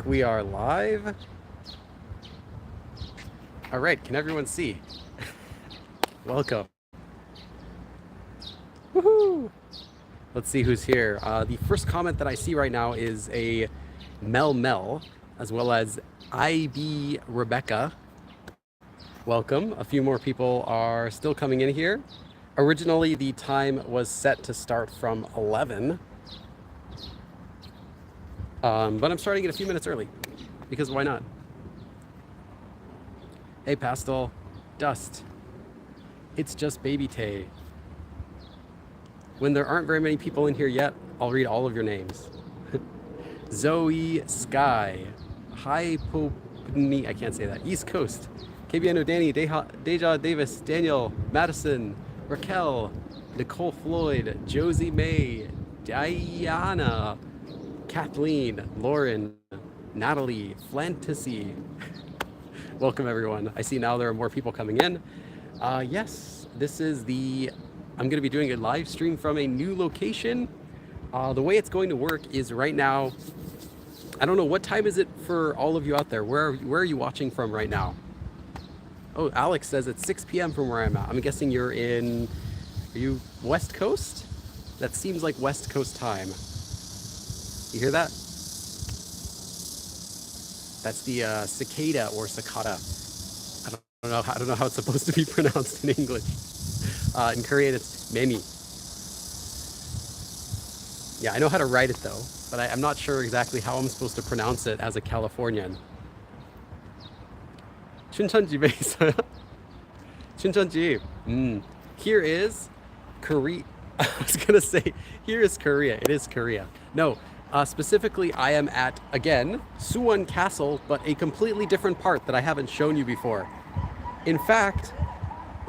we are live. All right, can everyone see? Welcome. Woohoo! Let's see who's here. The first comment that I see right now is a Mel, as well as IB Rebecca. Welcome. A few more people are still coming in here. Originally, the time was set to start from 11. But I'm starting it a few minutes early, because why not? Hey, Pastel. Dust. It's just Baby Tay. When there aren't very many people in here yet, I'll read all of your names. Zoe Sky. Hi Popni. I can't say that. East Coast. KBNO Danny. Deja Davis. Daniel. Madison. Raquel. Nicole Floyd. Josie May. Diana. Kathleen. Lauren. Natalie. Flantasy. Welcome everyone. I see now there are more people coming in. Yes, this is I'm going to be doing a live stream from a new location. The way it's going to work is right now, I don't know, what time is it for all of you out there? Where are you watching from right now? Oh, Alex says it's 6 p.m. from where I'm at. I'm guessing are you West Coast? That seems like West Coast time. You hear that? That's the cicada or cicada. I don't know how it's supposed to be pronounced in English. In Korean, it's memi. Yeah, I know how to write it though, but I'm not sure exactly how I'm supposed to pronounce it as a Californian. 춘천집에 있어요? 춘천집. Here is Korea. I was gonna say, here is Korea. It is Korea. No, specifically, I am at, again, Suwon Castle, but a completely different part that I haven't shown you before. In fact,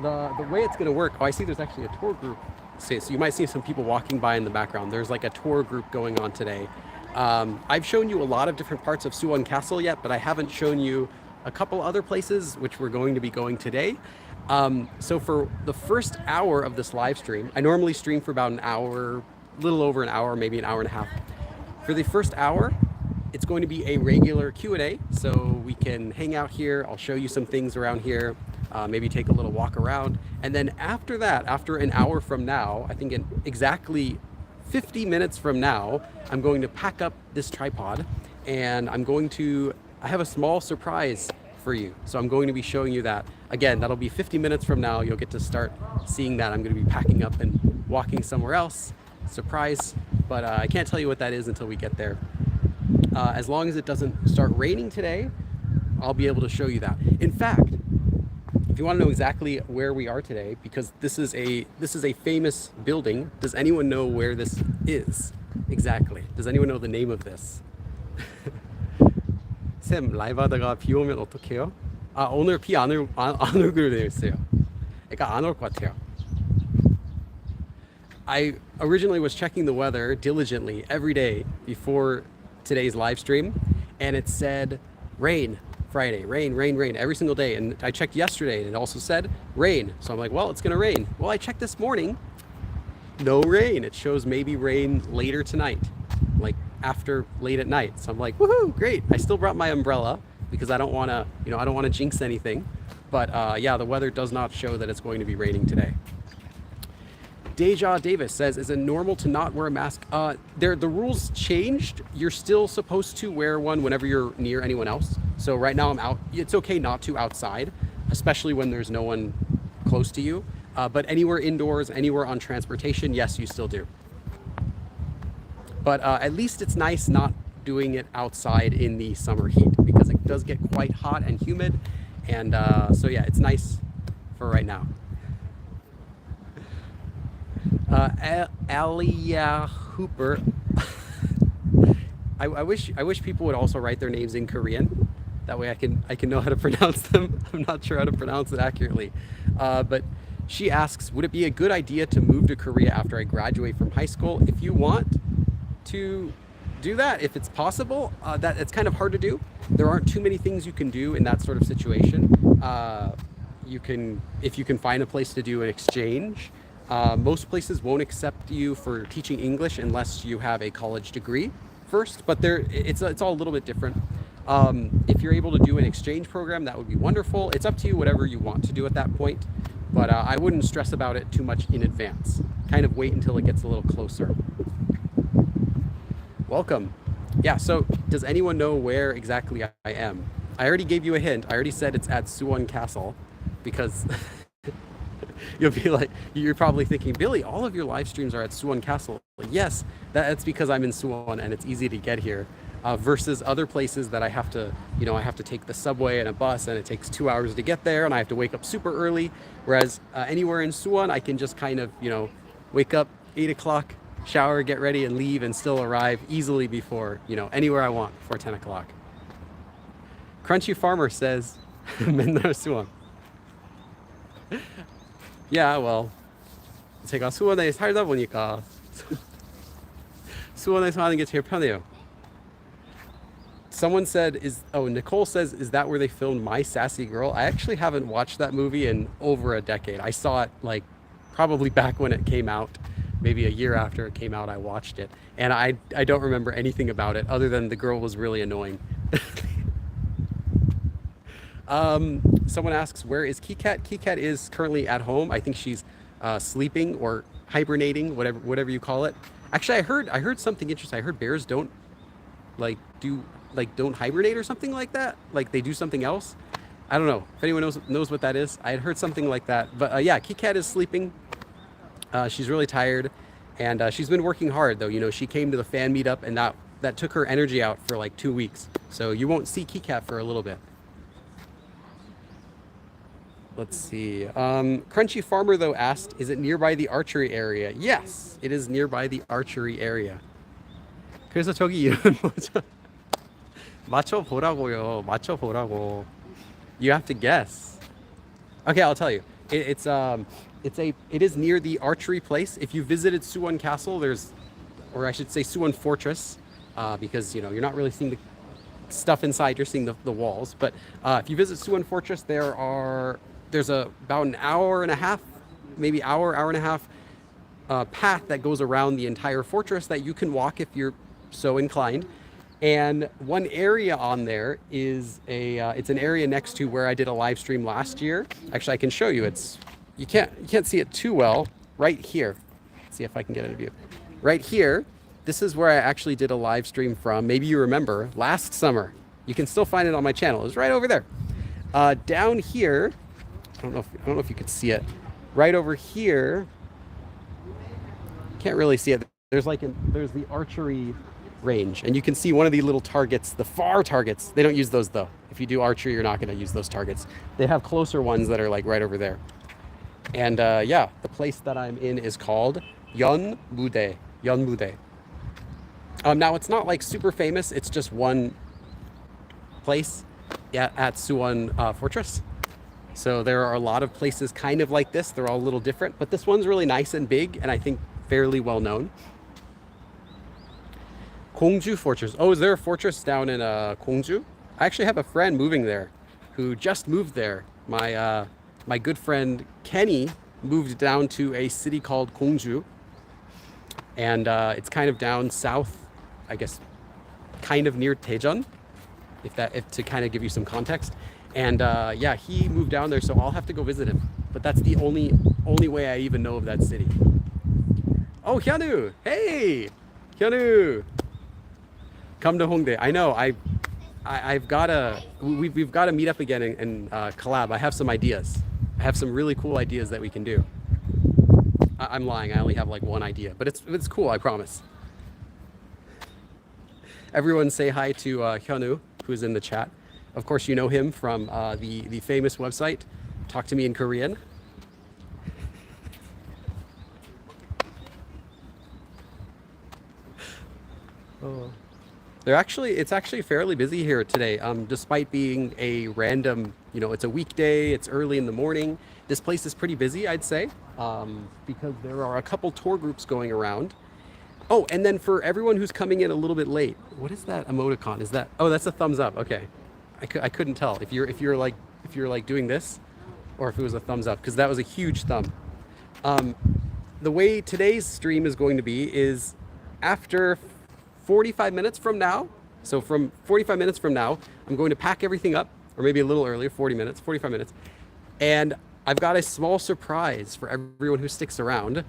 the way it's going to work, I see there's actually a tour group. So you might see some people walking by in the background. There's like a tour group going on today. I've shown you a lot of different parts of Suwon Castle yet, but I haven't shown you a couple other places which we're going to be going today. So for the first hour of this live stream, I normally stream for about an hour, a little over an hour, maybe an hour and a half. For the first hour, it's going to be a regular Q&A, so we can hang out here. I'll show you some things around here, maybe take a little walk around. And then after that, after an hour from now, I think in exactly 50 minutes from now, I'm going to pack up this tripod and I have a small surprise for you. So I'm going to be showing you that. Again, that'll be 50 minutes from now. You'll get to start seeing that. I'm going to be packing up and walking somewhere else. Surprise, but I can't tell you what that is until we get there. As long as it doesn't start raining today, I'll be able to show you that. In fact, if you want to know exactly where we are today, because this is a famous building, does anyone know where this is? Exactly. Does anyone know the name of this? 쌤, 라이브 하다가 비 오면 어떡해요? 오늘 비 안 오기로 되어 있어요. 그러니까 안 올 것 같아요. I originally was checking the weather diligently every day before today's live stream, and it said rain Friday, rain every single day. And I checked yesterday and it also said rain. So I'm like, well, it's gonna rain. Well, I checked this morning, no rain. It shows maybe rain later tonight, like after late at night. So I'm like, woohoo, great. I still brought my umbrella because I don't wanna jinx anything. But yeah, the weather does not show that it's going to be raining today. Deja Davis says, is it normal to not wear a mask? The rules changed. You're still supposed to wear one whenever you're near anyone else. So right now I'm out. It's okay not to outside, especially when there's no one close to you. But anywhere indoors, anywhere on transportation, yes, you still do. But at least it's nice not doing it outside in the summer heat, because it does get quite hot and humid. And so yeah, it's nice for right now. Alia Hooper. I wish people would also write their names in Korean. That way I can know how to pronounce them. I'm not sure how to pronounce it accurately. But she asks, would it be a good idea to move to Korea after I graduate from high school? If you want to do that, if it's possible, that it's kind of hard to do. There aren't too many things you can do in that sort of situation. If you can find a place to do an exchange. Most places won't accept you for teaching English unless you have a college degree first, but it's all a little bit different. If you're able to do an exchange program, that would be wonderful. It's up to you, whatever you want to do at that point. But I wouldn't stress about it too much in advance. Kind of wait until it gets a little closer. Welcome. Yeah, so does anyone know where exactly I am? I already gave you a hint. I already said it's at Suwon Castle because you'll be like, you're probably thinking, Billy, all of your live streams are at Suwon Castle. Yes, that's because I'm in Suwon and it's easy to get here. Versus other places that I have to, I have to take the subway and a bus and it takes 2 hours to get there and I have to wake up super early. Whereas anywhere in Suwon, I can just kind of, wake up 8 o'clock, shower, get ready and leave and still arrive easily before, anywhere I want before 10 o'clock. Crunchy Farmer says, 맨날 Suwon. Yeah, well, 제가 수원에 살다 보니까 수원에서 하는 게 제일 편해요. Someone said, Nicole says, is that where they filmed My Sassy Girl? I actually haven't watched that movie in over a decade. I saw it like probably back when it came out, maybe a year after it came out, I watched it. And I don't remember anything about it other than the girl was really annoying. Someone asks, where is Kikat? Kikat is currently at home. I think she's sleeping or hibernating, whatever you call it. Actually, I heard something interesting. I heard bears don't don't hibernate or something like that. Like they do something else. I don't know if anyone knows what that is. I had heard something like that. But yeah, Kikat is sleeping. She's really tired, and she's been working hard though. She came to the fan meetup, and that took her energy out for like 2 weeks. So you won't see Kikat for a little bit. Let's see. Crunchy Farmer though asked, is it nearby the archery area? Yes, it is nearby the archery area. 그래서 저기 이름 뭐죠? 맞춰보라고요. 맞춰보라고. You have to guess. Okay, I'll tell you. It is near the archery place. If you visited Suwon Castle, or I should say Suwon Fortress, because you're not really seeing the stuff inside. You're seeing the walls. But if you visit Suwon Fortress, there's about an hour and a half, maybe hour and a half path that goes around the entire fortress that you can walk if you're so inclined. And one area on there is it's an area next to where I did a live stream last year. Actually, I can show you. You can't see it too well. Right here. Let's see if I can get it in view. Right here. This is where I actually did a live stream from. Maybe you remember last summer. You can still find it on my channel. It's right over there. Down here. I don't know if you could see it. Right over here. Can't really see it. There's the archery range, and you can see one of the little targets, the far targets. They don't use those though. If you do archery, you're not going to use those targets. They have closer ones that are like right over there. And yeah, the place that I'm in is called Yeonmudae. Yeonmudae. Now it's not like super famous. It's just one place at Suwon Fortress. So there are a lot of places kind of like this. They're all a little different, but this one's really nice and big, and I think fairly well known. Gongju Fortress. Oh, is there a fortress down in Gongju? I actually have a friend moving there who just moved there. My good friend Kenny moved down to a city called Gongju, and it's kind of down south, I guess, kind of near Daejeon, if to kind of give you some context. And yeah, he moved down there, so I'll have to go visit him. But that's the only way I even know of that city. Oh, Hyunwoo! Hey, Hyunwoo! Come to Hongdae. I know. We've got to meet up again and collab. I have some ideas. I have some really cool ideas that we can do. I'm lying. I only have like one idea, but it's cool. I promise. Everyone say hi to Hyunwoo, who's in the chat. Of course, you know him from the famous website, Talk to Me in Korean. Oh. It's actually fairly busy here today, despite being a random, it's a weekday, it's early in the morning. This place is pretty busy, I'd say, because there are a couple tour groups going around. Oh, and then for everyone who's coming in a little bit late, what is that emoticon? That's a thumbs up. Okay. I couldn't tell if you're like doing this or if it was a thumbs up, because that was a huge thumb. The way today's stream is going to be is after 45 minutes from now, So from 45 minutes from now, I'm going to pack everything up, or maybe a little earlier, 40 minutes, 45 minutes. And I've got a small surprise for everyone who sticks around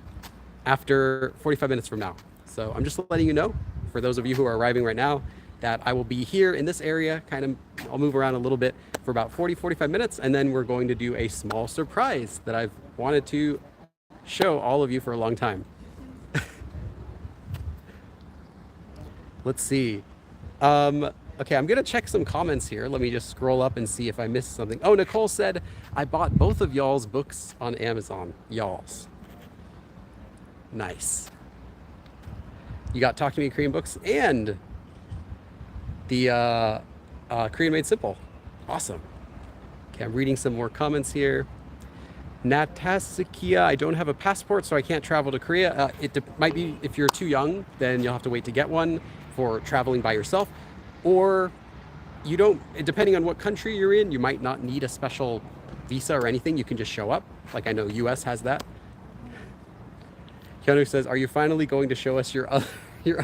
after 45 minutes from now. So I'm just letting you know, for those of you who are arriving right now, that I will be here in this area, I'll move around a little bit for about 40, 45 minutes, and then we're going to do a small surprise that I've wanted to show all of you for a long time. Let's see. Okay, I'm gonna check some comments here. Let me just scroll up and see if I missed something. Oh, Nicole said, I bought both of y'all's books on Amazon. Y'all's. Nice. You got Talk to Me Korean books and the Korean Made Simple. Awesome. Okay, I'm reading some more comments here. Natasikia, I don't have a passport, so I can't travel to Korea. It might be if you're too young, then you'll have to wait to get one for traveling by yourself. Or you don't, depending on what country you're in, you might not need a special visa or anything. You can just show up. Like I know US has that. Keanu says, are you finally going to show us your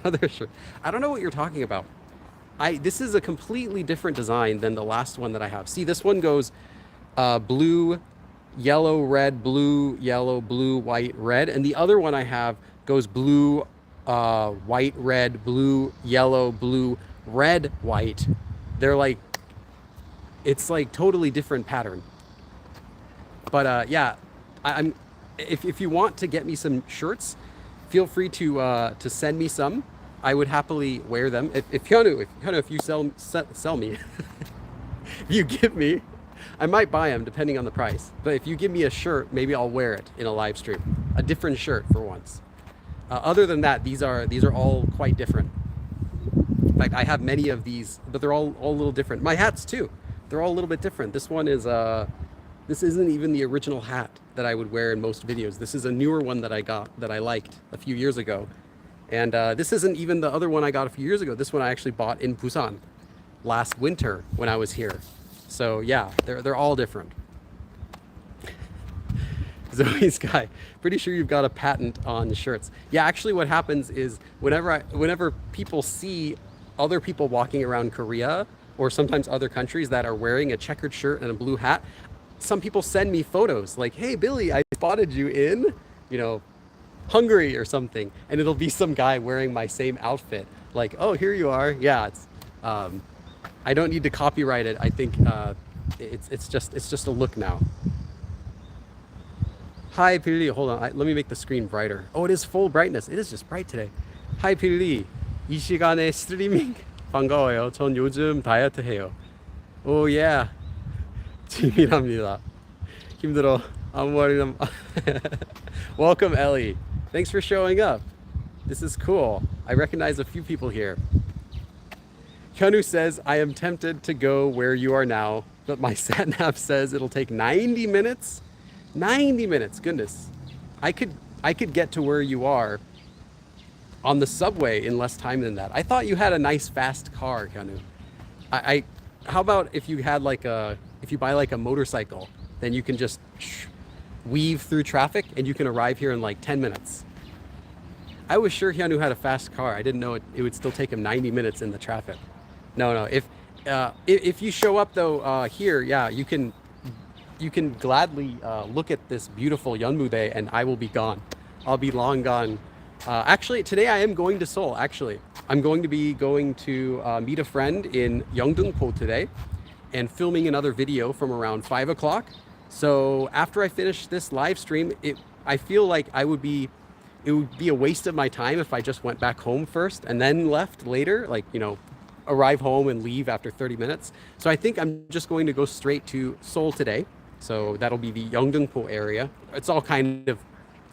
other shirt? I don't know what you're talking about. This is a completely different design than the last one that I have. See, this one goes blue, yellow, red, blue, yellow, blue, white, red. And the other one I have goes blue, white, red, blue, yellow, blue, red, white. They're like, it's like totally different pattern. But yeah, if you want to get me some shirts, feel free to send me some. I would happily wear them. If you sell me, if you give me, I might buy them depending on the price. But if you give me a shirt, maybe I'll wear it in a live stream. A different shirt for once. Other than that, these are all quite different. In fact, I have many of these, but they're all a little different. My hats too, they're all a little bit different. This one is this isn't even the original hat that I would wear in most videos. This is a newer one that I got that I liked a few years ago. And this isn't even the other one I got a few years ago. This one I actually bought in Busan last winter when I was here. So yeah, they're all different. Zoe Sky, pretty sure you've got a patent on shirts. Yeah, actually what happens is whenever people see other people walking around Korea or sometimes other countries that are wearing a checkered shirt and a blue hat, some people send me photos like, hey Billy, I spotted you in, Hungary or something, and it'll be some guy wearing my same outfit. Like, oh, here you are. Yeah, it's I don't need to copyright it. I think it's just a look now. Hi Billy, hold on. Let me make the screen brighter. Oh, it is full brightness. It is just bright today. Hi Billy, 이 시간에 스트리밍 반가워요. 전 요즘 다이어트 해요. Oh yeah. 지민합니다. 힘들어. 아무 말이나. Welcome Ellie. Thanks for showing up. This is cool. I recognize a few people here. Hyunwoo says, I am tempted to go where you are now, but my sat nav says it'll take 90 minutes. 90 minutes, goodness. I could get to where you are on the subway in less time than that. I thought you had a nice fast car, Hyunwoo. How about if you had if you buy like a motorcycle, then you can just weave through traffic and you can arrive here in like 10 minutes. I was sure Hyunwoo had a fast car. I didn't know it would still take him 90 minutes in the traffic. No. If you show up though here, yeah, you can gladly look at this beautiful Yeonmudae and I will be gone. I'll be long gone. Actually, today I am going to Seoul, actually. I'm going to meet a friend in Yeongdeungpo today and filming another video from around 5 o'clock. So after I finish this live stream, I feel like it would be a waste of my time if I just went back home first and then left later, arrive home and leave after 30 minutes. So I think I'm just going to go straight to Seoul today. So that'll be the Yeongdeungpo area. It's all kind of,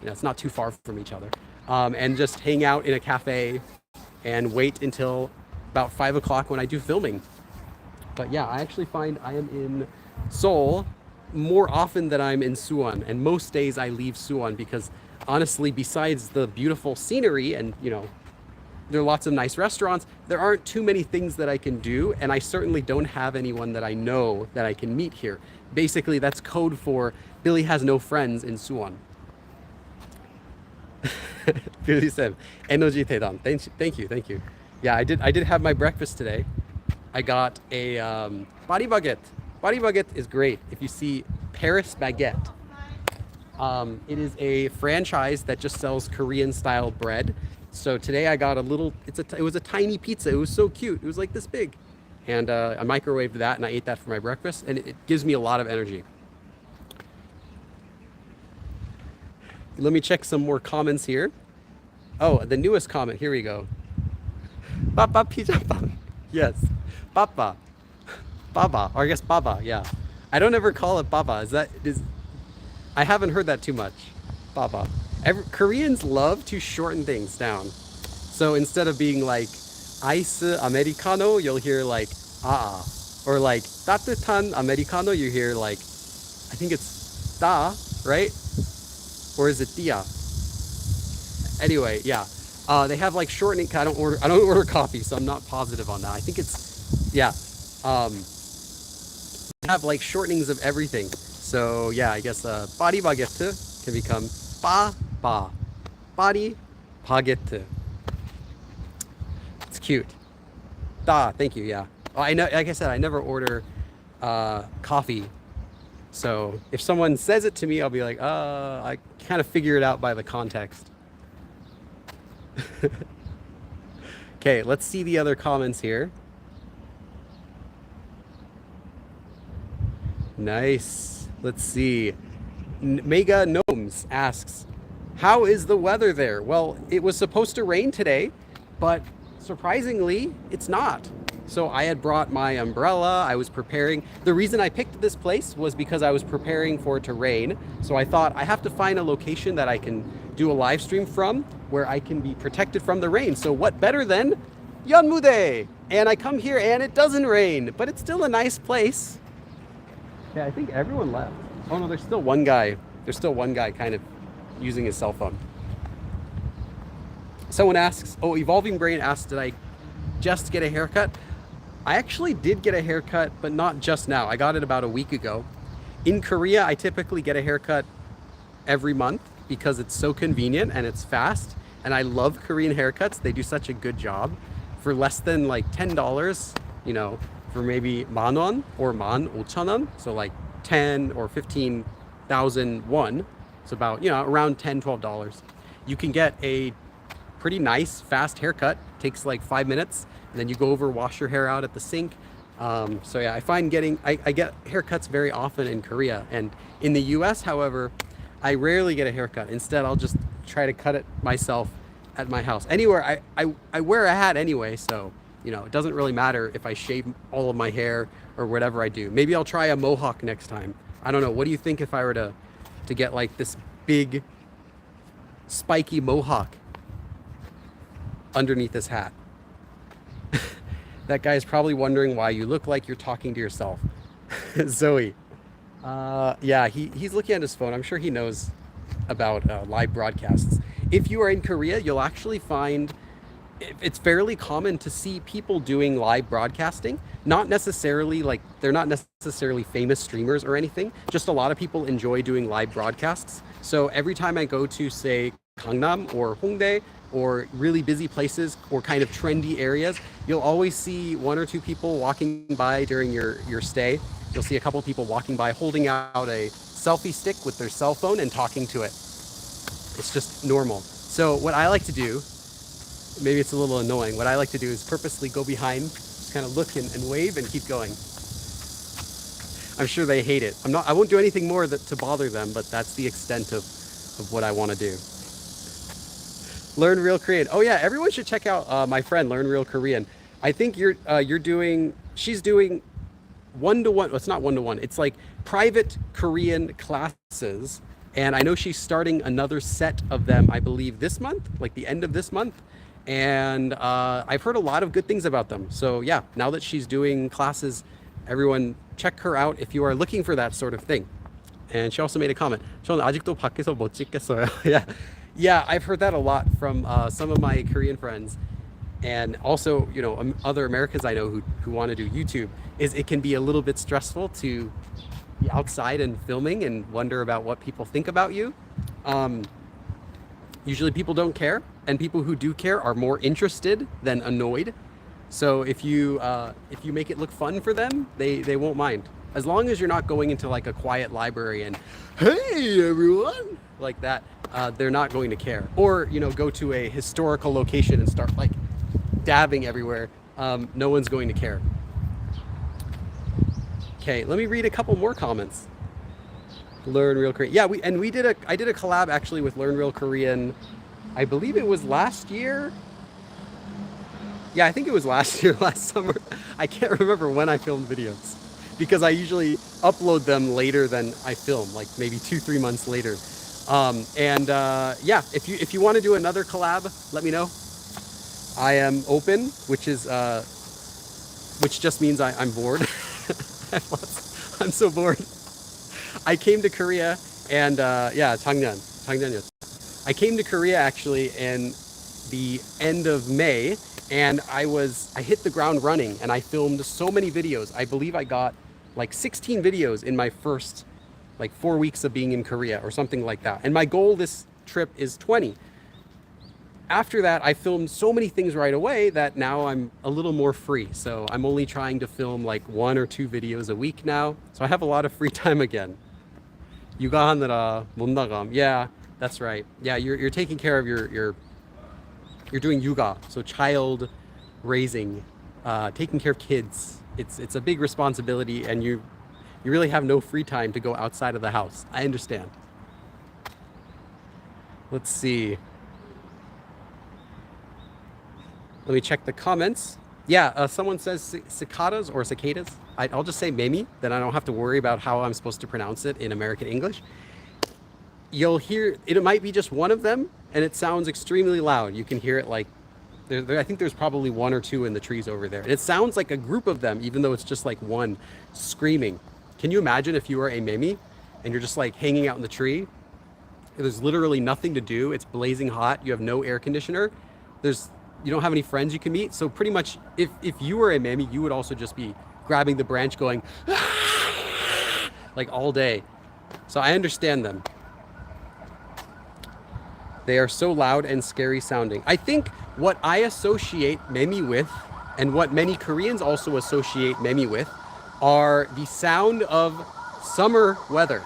it's not too far from each other. And just hang out in a cafe and wait until about 5 o'clock when I do filming. But yeah, I actually find I am in Seoul more often than I'm in Suwon. And most days I leave Suwon because honestly, besides the beautiful scenery and, there are lots of nice restaurants, there aren't too many things that I can do. And I certainly don't have anyone that I know that I can meet here. Basically, that's code for Billy has no friends in Suwon. Billy said, energy 대단. Thank you. Yeah, I did have my breakfast today. I got a body baguette. Body baguette is great. If you see Paris Baguette, it is a franchise that just sells Korean style bread. So today I got a little. It was a tiny pizza. It was so cute. It was like this big, and I microwaved that and I ate that for my breakfast, and it gives me a lot of energy. Let me check some more comments here. Oh, the newest comment. Here we go. Papa pizza. Yes, Papa. Baba, or I guess Baba, yeah. I don't ever call it Baba. I haven't heard that too much. Baba. Koreans love to shorten things down. So instead of being like ice americano, you'll hear like ah. Or like 따뜻한 americano, you hear like I think it's da, right? Or is it dia? Anyway, yeah. They have like shortening. I don't order coffee, so I'm not positive on that. I think it's yeah. Um, have like shortenings of everything. So yeah, I guess body baguette can become ba ba. Body baguette. It's cute. Da, thank you. Yeah. Oh, I know. Like I said, I never order coffee. So if someone says it to me, I'll be like, I kind of figure it out by the context. Okay, let's see the other comments here. Nice. Let's see. Mega Gnomes asks, how is the weather there? Well, it was supposed to rain today, but surprisingly, it's not. So I had brought my umbrella. I was preparing. The reason I picked this place was because I was preparing for it to rain. So I thought I have to find a location that I can do a live stream from where I can be protected from the rain. So what better than Yeonmudae? And I come here and it doesn't rain, but it's still a nice place. Yeah, I think everyone left. Oh no, there's still one guy. There's still one guy kind of using his cell phone. Someone asks, oh, Evolving Brain asks, did I just get a haircut? I actually did get a haircut, but not just now. I got it about a week ago. In Korea, I typically get a haircut every month because it's so convenient and it's fast. And I love Korean haircuts. They do such a good job. For less than like $10, you know, for maybe man won or man 5,000원, so like 10 or 15,000 won, it's about, you know, around $10, $12. You can get a pretty nice fast haircut. Takes like 5 minutes, and then you go over, wash your hair out at the sink. So yeah, I find I get haircuts very often in Korea, and in the US, however, I rarely get a haircut. Instead, I'll just try to cut it myself at my house. Anywhere, I wear a hat anyway, so you know, it doesn't really matter if I shave all of my hair or whatever I do. Maybe I'll try a mohawk next time. I don't know. What do you think if I were to get like this big spiky mohawk underneath this hat? That guy's probably wondering why you look like you're talking to yourself. Zoe. Yeah, he's looking at his phone. I'm sure he knows about live broadcasts. If you are in Korea, you'll actually find it's fairly common to see people doing live broadcasting. Not necessarily like they're not necessarily famous streamers or anything. Just a lot of people enjoy doing live broadcasts. So every time I go to, say, Gangnam or Hongdae or really busy places or kind of trendy areas, you'll always see one or two people walking by during your stay. You'll see a couple of people walking by holding out a selfie stick with their cell phone and talking to it. It's just normal. So what I like to do, maybe it's a little annoying, what I like to do is purposely go behind, just kind of look and wave and keep going. I'm sure they hate it. I won't do anything more to bother them, but that's the extent of what I want to do. Learn Real Korean. Oh yeah, everyone should check out my friend Learn Real Korean. I think she's doing one-to-one. Well, it's not one-to-one. It's like private Korean classes. And I know she's starting another set of them, I believe this month, like the end of this month. And I've heard a lot of good things about them. So yeah, now that she's doing classes, everyone check her out if you are looking for that sort of thing. And she also made a comment. 저는 아직도 밖에서 못 찍겠어요. Yeah. Yeah, I've heard that a lot from some of my Korean friends. And also, you know, other Americans I know who want to do YouTube, is it can be a little bit stressful to be outside and filming and wonder about what people think about you. Usually people don't care, and people who do care are more interested than annoyed. So if you make it look fun for them, they won't mind. As long as you're not going into like a quiet library and, hey everyone, like that, they're not going to care. Or, you know, go to a historical location and start like dabbing everywhere. No one's going to care. Okay, let me read a couple more comments. Learn Real Korean. Yeah, I did a collab actually with Learn Real Korean. I believe it was last year. Yeah, I think it was last year, last summer. I can't remember when I filmed videos because I usually upload them later than I film, like maybe 2-3 months later. Yeah, if you want to do another collab, let me know. I am open, which just means I'm bored. I'm so bored. I came to Korea and yeah, 작년이었죠. I came to Korea actually in the end of May, and I hit the ground running and I filmed so many videos. I believe I got like 16 videos in my first like 4 weeks of being in Korea or something like that. And my goal this trip is 20. After that, I filmed so many things right away that now I'm a little more free. So I'm only trying to film like 1 or 2 videos a week now. So I have a lot of free time again. 육아하느라 못 나감. Yeah, that's right. Yeah, you're taking care of you're doing yuga, so child raising, taking care of kids. It's a big responsibility, and you really have no free time to go outside of the house. I understand. Let's see. Let me check the comments. Yeah, someone says cicadas or cicadas. I'll just say memi, then I don't have to worry about how I'm supposed to pronounce it in American English. You'll hear, it might be just one of them, and it sounds extremely loud. You can hear it like, I think there's probably 1 or 2 in the trees over there. And it sounds like a group of them, even though it's just like one screaming. Can you imagine if you were a memi and you're just like hanging out in the tree? There's literally nothing to do. It's blazing hot. You have no air conditioner. You don't have any friends you can meet. So pretty much if you were a memi, you would also just be grabbing the branch going like all day. So I understand them. They are so loud and scary sounding. I think what I associate memi with, and what many Koreans also associate memi with, are the sound of summer weather.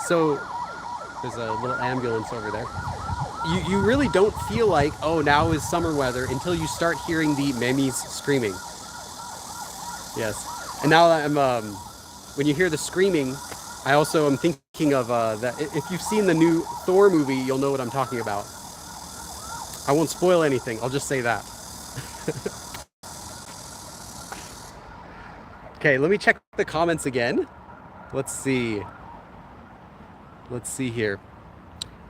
So there's a little ambulance over there. You really don't feel like, oh, now is summer weather until you start hearing the memis screaming. Yes. And now when you hear the screaming, I also am thinking of that. If you've seen the new Thor movie, you'll know what I'm talking about. I won't spoil anything. I'll just say that. Okay, let me check the comments again. Let's see. Let's see here.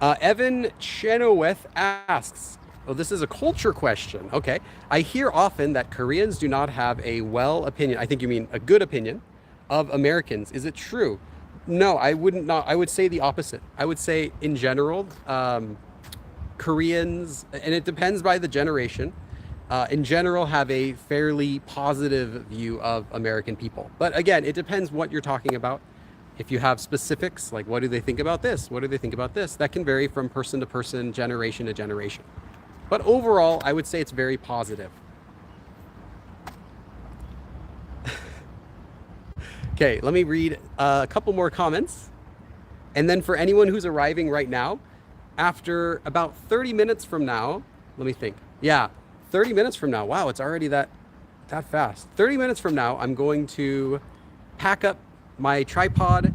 Evan Chenoweth asks, oh, this is a culture question. Okay. I hear often that Koreans do not have a opinion. I think you mean a good opinion of Americans. Is it true? No, I would say the opposite. I would say in general, Koreans, and it depends by the generation, in general have a fairly positive view of American people. But again, it depends what you're talking about. If you have specifics, like what do they think about this? What do they think about this? That can vary from person to person, generation to generation. But overall, I would say it's very positive. Okay, let me read a couple more comments. And then for anyone who's arriving right now, after about 30 minutes from now, let me think. Yeah, 30 minutes from now. Wow, it's already that fast. 30 minutes from now, I'm going to pack up my tripod,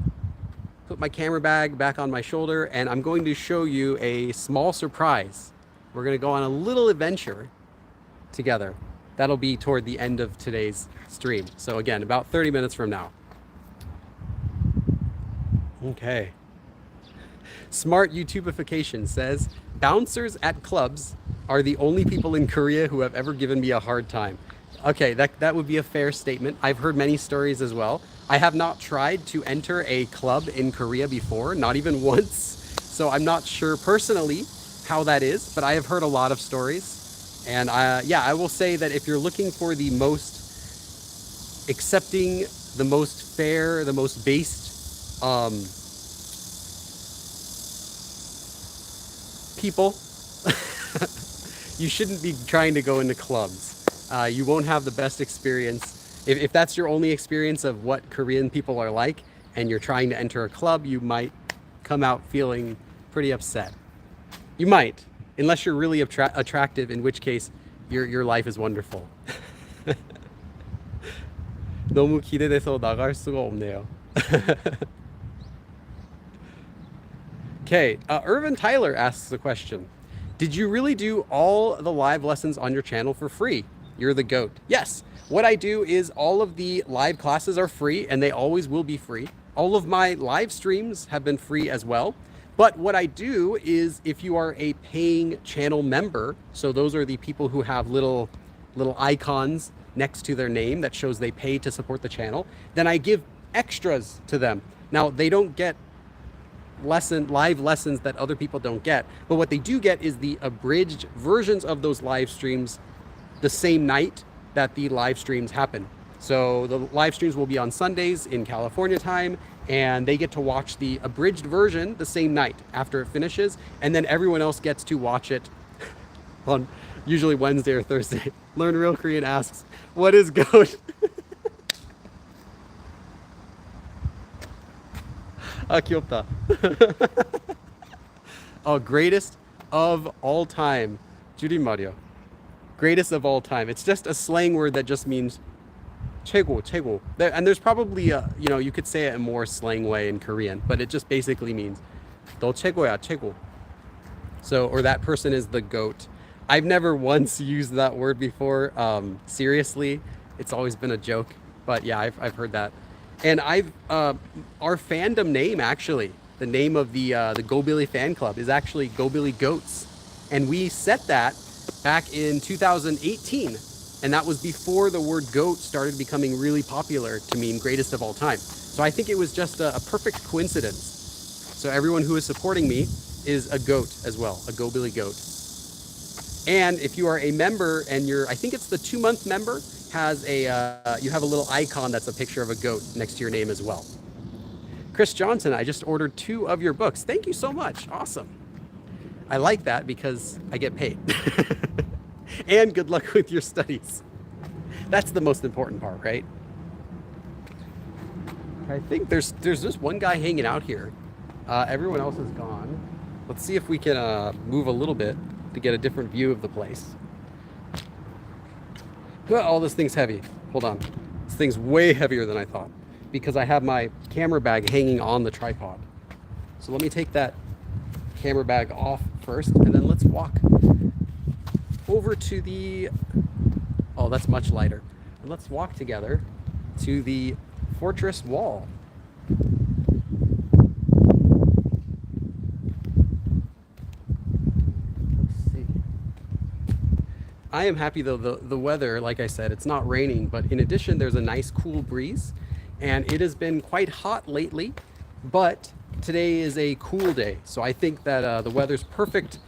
put my camera bag back on my shoulder, and I'm going to show you a small surprise. We're going to go on a little adventure together. That'll be toward the end of today's stream. So again, about 30 minutes from now. Okay. Smart YouTubeification says, bouncers at clubs are the only people in Korea who have ever given me a hard time. Okay, that would be a fair statement. I've heard many stories as well. I have not tried to enter a club in Korea before, not even once. So I'm not sure personally how that is, but I have heard a lot of stories. And yeah, I will say that if you're looking for the most accepting, the most fair, the most based people, you shouldn't be trying to go into clubs. You won't have the best experience. If that's your only experience of what Korean people are like, and you're trying to enter a club, you might come out feeling pretty upset. You might, unless you're really attractive, in which case your life is wonderful. 너무 기대돼서 나갈 수가 없네요. Okay, Irvin Tyler asks a question. Did you really do all the live lessons on your channel for free? You're the GOAT. Yes, what I do is all of the live classes are free and they always will be free. All of my live streams have been free as well. But what I do is if you are a paying channel member, so those are the people who have little icons next to their name that shows they pay to support the channel, then I give extras to them. Now, they don't get live lessons that other people don't get, but what they do get is the abridged versions of those live streams the same night that the live streams happen. So the live streams will be on Sundays in California time, and they get to watch the abridged version the same night after it finishes, and then everyone else gets to watch it on usually Wednesday or Thursday. Learn Real Korean asks, what is GOAT? 아, 귀엽다. Oh, greatest of all time. 줄임말이요. Greatest of all time. It's just a slang word that just means 최고, 최고. And there's probably you could say it in a more slang way in Korean, but it just basically means 너 최고야, 최고. So, or that person is the GOAT. I've never once used that word before. Seriously, it's always been a joke. But yeah, I've heard that. And our fandom name, actually, the name of the Go Billy fan club is actually Go Billy Goats. And we set that back in 2018. And that was before the word goat started becoming really popular to mean greatest of all time. So I think it was just a perfect coincidence. So everyone who is supporting me is a goat as well, a Go Billy Goat. And if you are a member and I think it's the 2-month member, has you have a little icon that's a picture of a goat next to your name as well. Chris Johnson, I just ordered 2 of your books. Thank you so much. Awesome. I like that because I get paid. And good luck with your studies. That's the most important part, right? I think there's just one guy hanging out here. Everyone else is gone. Let's see if we can move a little bit to get a different view of the place. Oh, this thing's heavy. Hold on. This thing's way heavier than I thought because I have my camera bag hanging on the tripod. So let me take that camera bag off first, and then let's walk over to the... Oh, that's much lighter. And let's walk together to the fortress wall. I am happy though, the weather, like I said, it's not raining, but in addition, there's a nice cool breeze, and it has been quite hot lately, but today is a cool day. So I think that the weather's perfect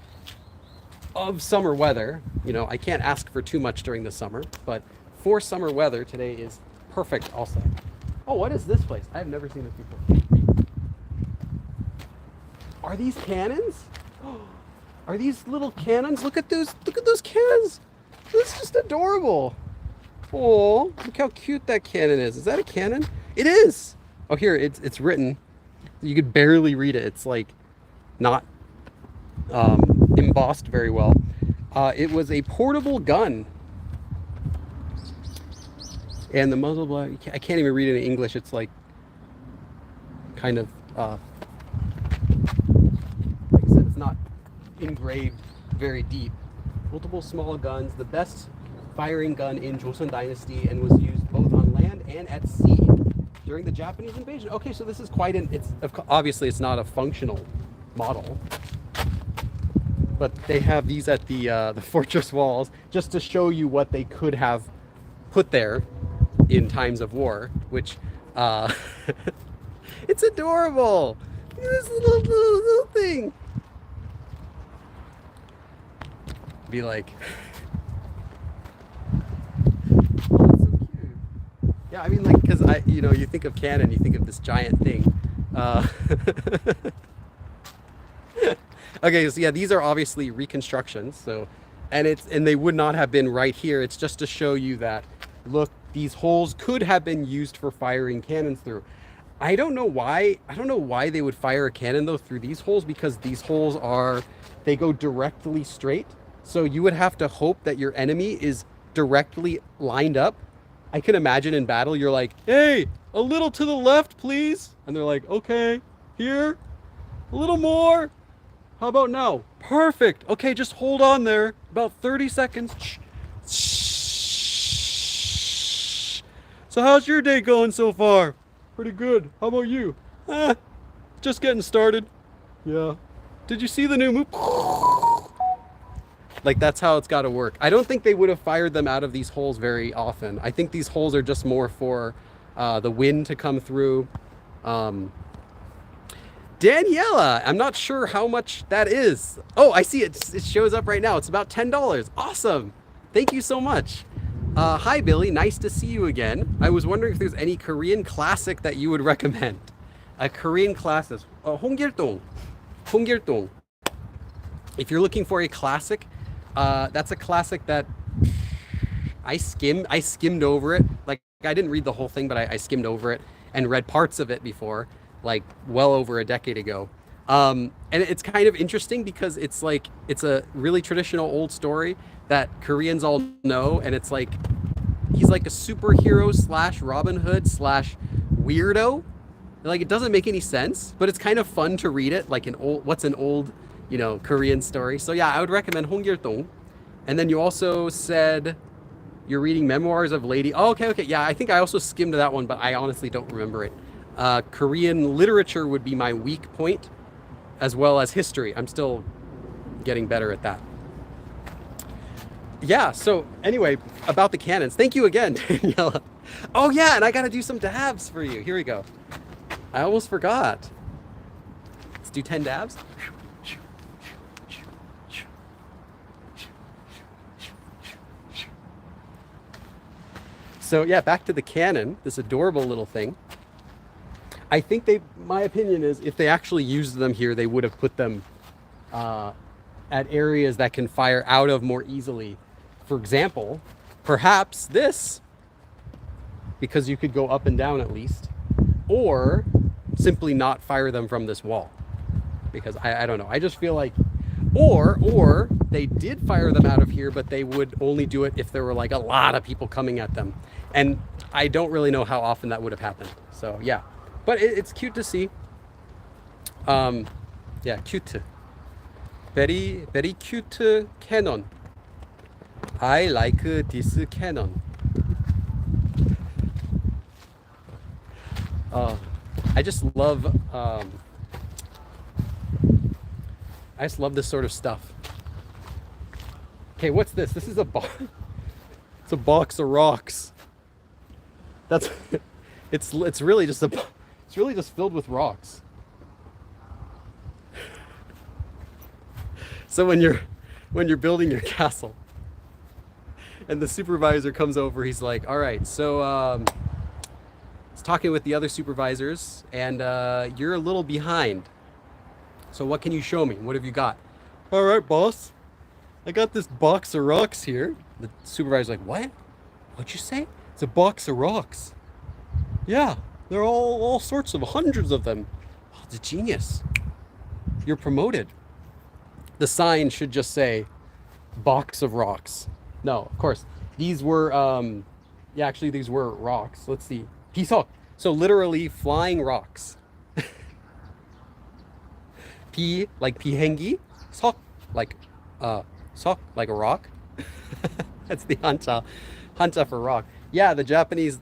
of summer weather. You know, I can't ask for too much during the summer, but for summer weather, today is perfect also. Oh, what is this place? I've never seen this before. Are these cannons? Are these little cannons? Look at those cannons. That's just adorable. Oh, look how cute that cannon is. Is that a cannon? It is. Oh, here, it's written. You could barely read it. It's like not embossed very well. It was a portable gun. And the muzzle, I can't even read it in English. It's like kind of, like I said, it's not engraved very deep. Multiple small guns, the best firing gun in Joseon Dynasty, and was used both on land and at sea during the Japanese invasion. Okay, so this is quite obviously it's not a functional model, but they have these at the fortress walls just to show you what they could have put there in times of war, which it's adorable. Look at this little thing. Be like, oh, that's so cute. Yeah, I mean, like, because you think of cannon, you think of this giant thing. Okay, so yeah, these are obviously reconstructions. So and they would not have been right here. It's just to show you that, look, these holes could have been used for firing cannons through. I don't know why. I don't know why they would fire a cannon though through these holes, because these holes they go directly straight. So you would have to hope that your enemy is directly lined up. I can imagine in battle, you're like, hey, a little to the left, please. And they're like, okay, here, a little more. How about now? Perfect. Okay, just hold on there. About 30 seconds. So how's your day going so far? Pretty good. How about you? Just getting started. Yeah. Did you see the new move? Like, that's how it's got to work. I don't think they would have fired them out of these holes very often. I think these holes are just more for the wind to come through. Daniela, I'm not sure how much that is. Oh, I see it. It shows up right now. It's about $10. Awesome. Thank you so much. Hi, Billy. Nice to see you again. I was wondering if there's any Korean classic that you would recommend. A Korean classic. 홍길동. 홍길동. If you're looking for a classic, that's a classic that I skimmed over it. Like, I didn't read the whole thing, but I skimmed over it and read parts of it before, like well over a decade ago. And it's kind of interesting because it's a really traditional old story that Koreans all know. And it's like, he's like a superhero slash Robin Hood slash weirdo. Like, it doesn't make any sense, but it's kind of fun to read it, like what's an old, Korean story. So yeah, I would recommend 홍길동. And then you also said you're reading Memoirs of Lady. Oh, okay. Yeah, I think I also skimmed that one, but I honestly don't remember it. Korean literature would be my weak point, as well as history. I'm still getting better at that. Yeah, so anyway, about the cannons. Thank you again, Daniela. Oh yeah, and I gotta do some dabs for you. Here we go. I almost forgot. Let's do 10 dabs. So yeah, back to the cannon, this adorable little thing. I think my opinion is, if they actually used them here, they would have put them at areas that can fire out of more easily. For example, perhaps this, because you could go up and down at least, or simply not fire them from this wall, because I don't know. I just feel like, or they did fire them out of here, but they would only do it if there were like a lot of people coming at them. And I don't really know how often that would have happened. So yeah, but it's cute to see. Yeah, cute. Very, very cute cannon. I like this cannon. I just love this sort of stuff. Okay, what's this? This is it's a box of rocks. That's it's really just filled with rocks. So when you're building your castle and the supervisor comes over, he's like, all right, so he's talking with the other supervisors, and you're a little behind. So what can you show me? What have you got? All right, boss. I got this box of rocks here. The supervisor's like, what? What'd you say? It's a box of rocks. Yeah, they're all sorts of, hundreds of them. Oh, it's a genius. You're promoted. The sign should just say, box of rocks. No, of course. These were, yeah, actually these were rocks. Let's see. 피석. So literally flying rocks. 비, like 비행기. 석, like 석, like a rock. That's the Hanja for rock. Yeah, the Japanese,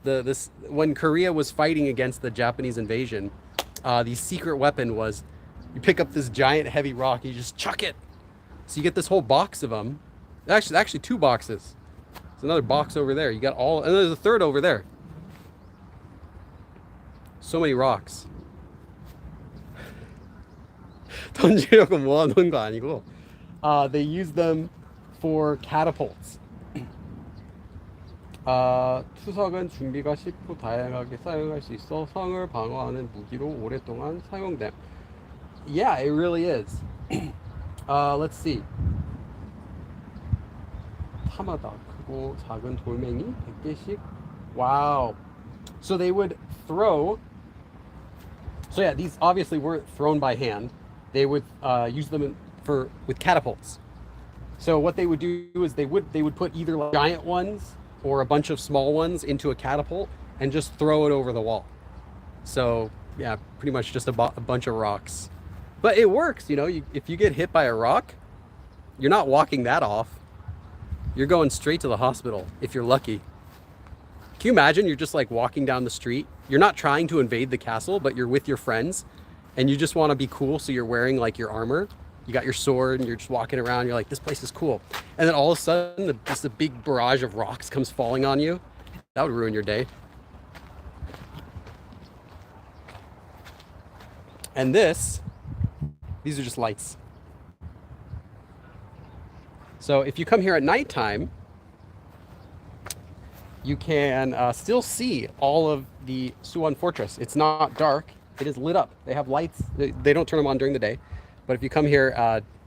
when Korea was fighting against the Japanese invasion, the secret weapon was, you pick up this giant heavy rock, you just chuck it. So you get this whole box of them. Actually 2 boxes. There's another box over there. You got all, and there's a third over there. So many rocks. 던지려고 모아놓은 거 아니고, they use them for catapults. 투석은 준비가 쉽고 다양하게 사용할 수 있어 성을 방어하는 무기로 오랫동안 사용됨. Yeah, it really is. Let's see. 하마다 크고 작은 돌멩이 100개씩. Wow. So they would throw. So yeah, these obviously weren't thrown by hand. They would use them with catapults. So what they would do is they would put either like giant ones or a bunch of small ones into a catapult and just throw it over the wall. So yeah, pretty much just a bunch of rocks. But it works, you know. If you get hit by a rock, you're not walking that off. You're going straight to the hospital if you're lucky. Can you imagine you're just like walking down the street? You're not trying to invade the castle, but you're with your friends and you just want to be cool. So you're wearing like your armor. You got your sword and you're just walking around. You're like, this place is cool. And then all of a sudden, just a big barrage of rocks comes falling on you. That would ruin your day. And these are just lights. So if you come here at nighttime, you can still see all of the Suwon Fortress. It's not dark. It is lit up. They have lights. They don't turn them on during the day. But if you come here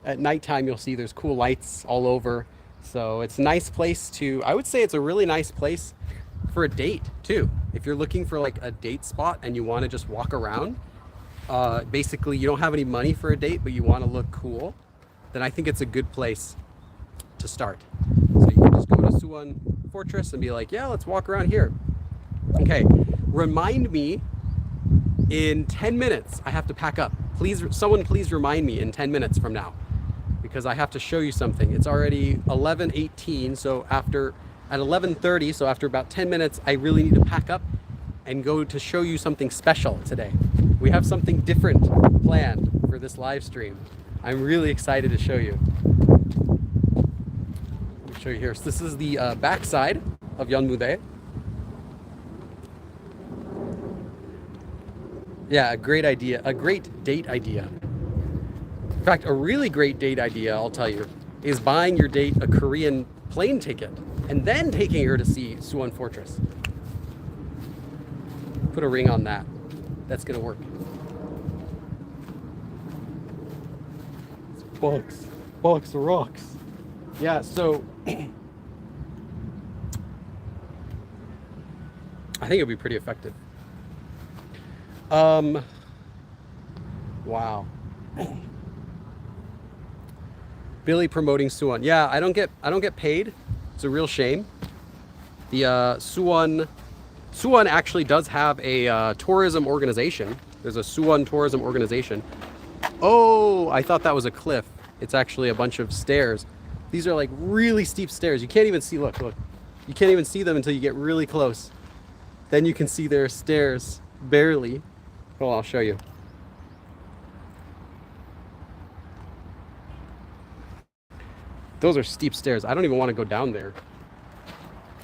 at nighttime, you'll see there's cool lights all over. So it's a nice place I would say it's a really nice place for a date too. If you're looking for like a date spot and you want to just walk around, basically you don't have any money for a date, but you want to look cool, then I think it's a good place to start. So you can just go to Suwon Fortress and be like, yeah, let's walk around here. Okay, remind me in 10 minutes, I have to pack up. Someone please remind me in 10 minutes from now, because I have to show you something. It's already 11:18, so at 11:30, so after about 10 minutes, I really need to pack up and go to show you something special today. We have something different planned for this live stream. I'm really excited to show you. Let me show you here. So this is the back side of Yeonmudae. Yeah, a great idea, a great date idea. In fact, a really great date idea, I'll tell you, is buying your date a Korean plane ticket and then taking her to see Suwon Fortress. Put a ring on that. That's gonna work. Bugs, rocks. Yeah, so I think it'd be pretty effective. Wow. Billy promoting Suwon. Yeah, I don't get paid. It's a real shame. The Suwon actually does have a tourism organization. There's a Suwon tourism organization. Oh, I thought that was a cliff. It's actually a bunch of stairs. These are like really steep stairs. You can't even see, look. You can't even see them until you get really close. Then you can see their stairs, barely. Hold on, I'll show you. Those are steep stairs. I don't even want to go down there.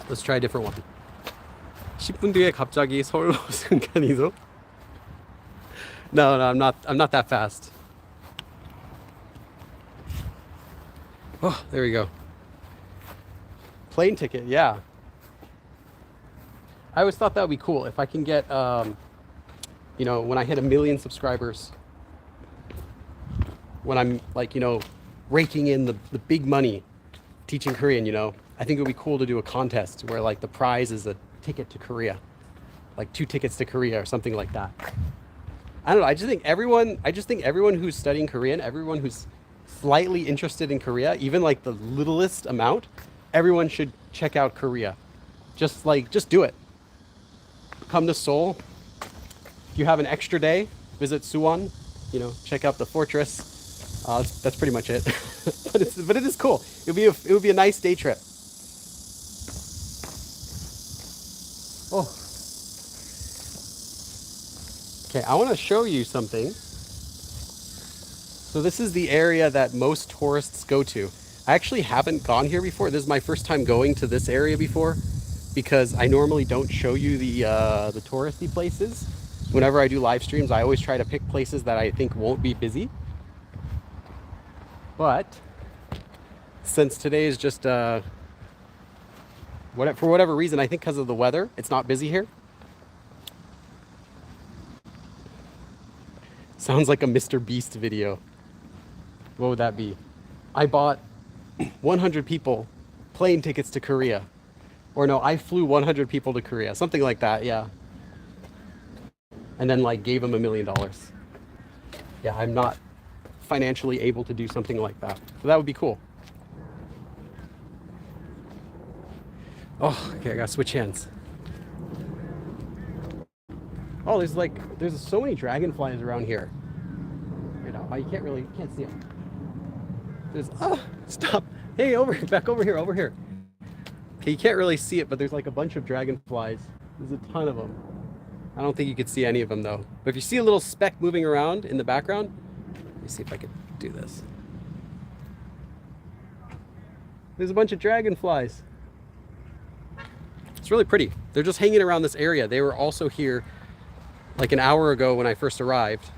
Let's try a different one. 10분 뒤에 갑자기 서울로 순간 이동? No, I'm not that fast. Oh, there we go. Plane ticket, yeah. I always thought that would be cool if I can get, you know, when I hit 1 million subscribers, when I'm like, you know, raking in the big money teaching Korean, you know, I think it would be cool to do a contest where like the prize is a ticket to Korea, like 2 tickets to Korea or something like that. I don't know. I just think everyone who's studying Korean, everyone who's slightly interested in Korea, even like the littlest amount, everyone should check out Korea. Just do it. Come to Seoul. If you have an extra day, visit Suwon, you know, check out the fortress. That's pretty much it. but it is cool. It would be a nice day trip. Oh. Okay, I want to show you something. So this is the area that most tourists go to. I actually haven't gone here before. This is my first time going to this area before, because I normally don't show you the touristy places. Whenever I do live streams, I always try to pick places that I think won't be busy. But since today is just for whatever reason, I think because of the weather, it's not busy here. Sounds like a Mr. Beast video. What would that be? I bought 100 people plane tickets to Korea. Or no, I flew 100 people to Korea. Something like that, yeah. And then like gave them $1 million. Yeah, I'm not financially able to do something like that. So that would be cool. Oh, okay, I gotta switch hands. Oh, there's so many dragonflies around here. You know, you can't see them. Stop. Hey, back over here. Okay, you can't really see it, but there's like a bunch of dragonflies. There's a ton of them. I don't think you could see any of them though. But if you see a little speck moving around in the background, let me see if I can do this. There's a bunch of dragonflies. It's really pretty. They're just hanging around this area. They were also here like an hour ago when I first arrived,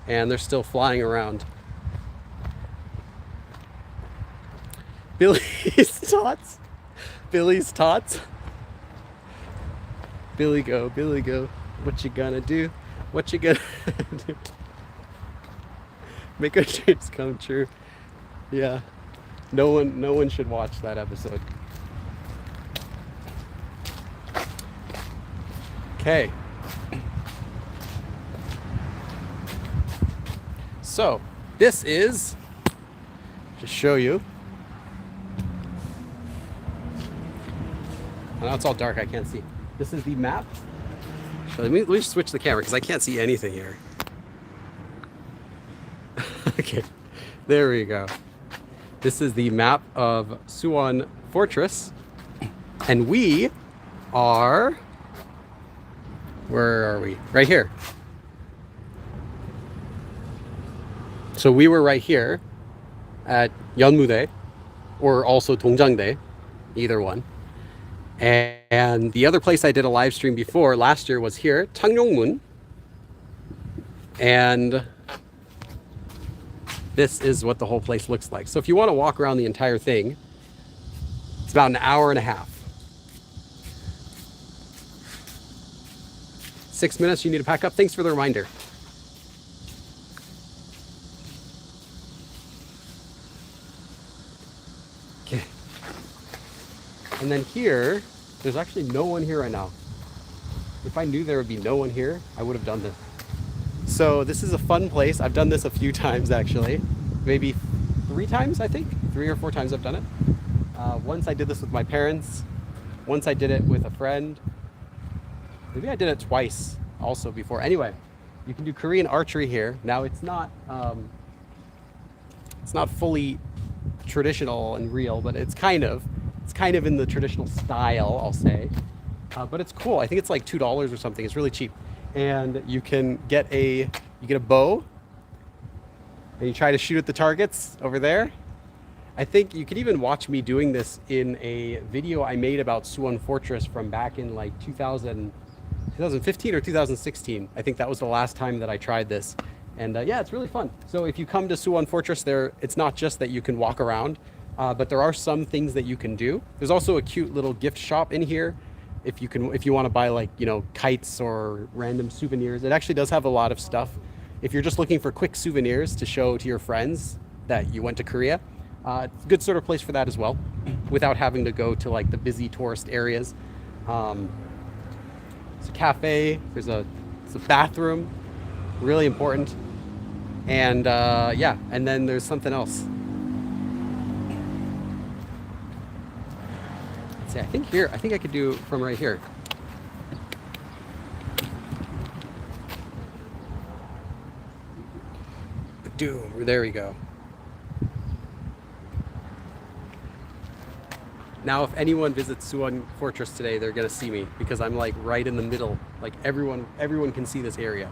and they're still flying around. Billy's tots. Billy's tots. Billy go. What you gonna do? What you gonna do? Make our dreams come true. Yeah. No one should watch that episode. Okay. So, this is, just show you. Oh, now it's all dark, I can't see. This is the map. So let me switch the camera because I can't see anything here. Okay, there we go. This is the map of Suwon Fortress. And we are, where are we? Right here. So we were right here at Yeonmudae, or also Dongjangdae, either one. And the other place I did a live stream before last year was here, Changnyeongmun. And this is what the whole place looks like. So if you want to walk around the entire thing, it's about an hour and a half. 6 minutes, you need to pack up. Thanks for the reminder. Okay. And then here, there's actually no one here right now. If I knew there would be no one here, I would have done this. So this is a fun place. I've done this a few times actually. Maybe 3 times, I think. 3 or 4 times I've done it. Once I did this with my parents. Once I did it with a friend. Maybe I did it twice also before. Anyway, you can do Korean archery here. Now it's not fully traditional and real, but it's kind of in the traditional style, I'll say. But it's cool. I think it's like $2 or something. It's really cheap. And you can get a bow and you try to shoot at the targets over there. I think you could even watch me doing this in a video I made about Suwon Fortress from back in like 2015 or 2016. I think that was the last time that I tried this. And yeah, it's really fun. So if you come to Suwon Fortress there, it's not just that you can walk around, but there are some things that you can do. There's also a cute little gift shop in here. If you want to buy like, you know, kites or random souvenirs, it actually does have a lot of stuff. If you're just looking for quick souvenirs to show to your friends that you went to Korea, it's a good sort of place for that as well, without having to go to like the busy tourist areas. It's a cafe, it's a bathroom, really important. And yeah, and then there's something else. I think I could do from right here. There we go. Now, if anyone visits Suwon Fortress today, they're gonna see me because I'm like right in the middle. Like everyone can see this area.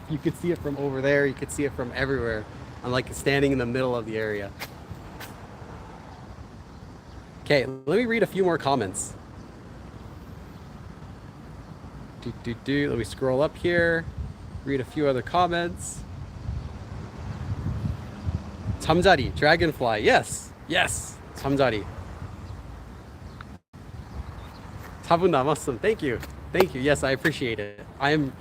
You could see it from over there. You could see it from everywhere. I'm like standing in the middle of the area. Okay, let me read a few more comments. Let me scroll up here, read a few other comments. 잠자리, dragonfly, yes, 잠자리. 4분 남았음, thank you, yes, I appreciate it. I'm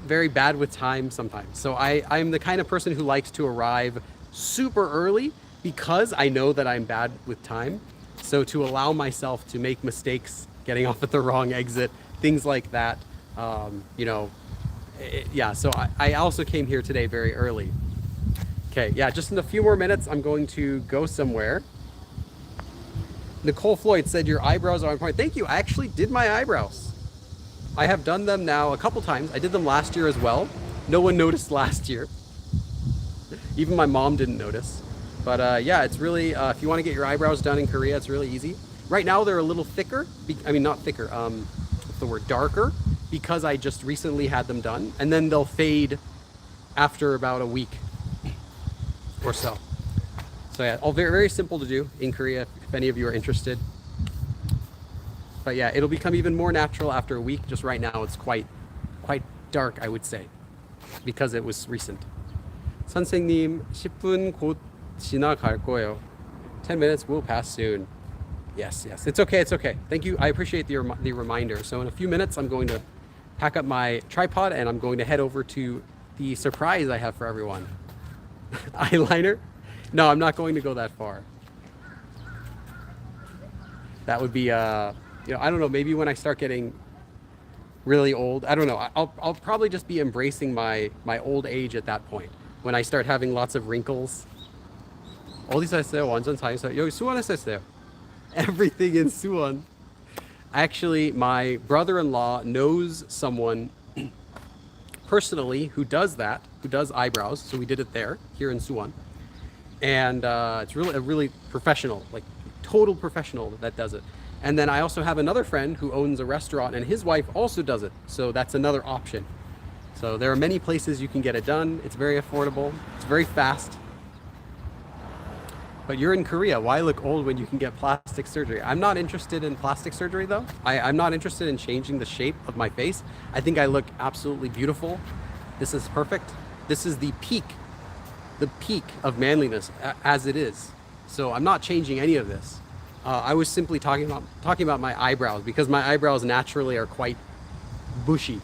very bad with time sometimes. So I'm the kind of person who likes to arrive super early because I know that I'm bad with time. So to allow myself to make mistakes, getting off at the wrong exit, things like that, you know, yeah. So I also came here today very early. Okay, yeah, just in a few more minutes, I'm going to go somewhere. Nicole Floyd said your eyebrows are on point. Thank you. I actually did my eyebrows. I have done them now a couple times. I did them last year as well. No one noticed last year. Even my mom didn't notice. But yeah, it's really, if you want to get your eyebrows done in Korea, it's really easy. Right now they're a little thicker. I mean, not thicker, what's the word? Darker, because I just recently had them done. And then they'll fade after about a week or so. So yeah, all very, very simple to do in Korea if any of you are interested. But yeah, it'll become even more natural after a week. Just right now it's quite dark, I would say, because it was recent. 선생님, 10분 곧 지나갈 거예요. 10 minutes will pass soon. Yes, yes, it's okay, it's okay. Thank you, I appreciate the reminder. So in a few minutes, I'm going to pack up my tripod and I'm going to head over to the surprise I have for everyone. Eyeliner? No, I'm not going to go that far. That would be, you know, I don't know, maybe when I start getting really old, I don't know, I'll probably just be embracing my old age at that point. When I start having lots of wrinkles. 어디서 했어요? 완전 사이에서. 여기 수원에서 했어요. Everything in Suwon. Actually, my brother-in-law knows someone personally who does that, who does eyebrows. So we did it there, here in Suwon. And it's really a really professional, like total professional that does it. And then I also have another friend who owns a restaurant and his wife also does it. So that's another option. So there are many places you can get it done. It's very affordable. It's very fast. But you're in Korea. Why look old when you can get plastic surgery? I'm not interested in plastic surgery though. I'm not interested in changing the shape of my face. I think I look absolutely beautiful. This is perfect. This is the peak of manliness as it is. So I'm not changing any of this. I was simply talking about my eyebrows because my eyebrows naturally are quite bushy.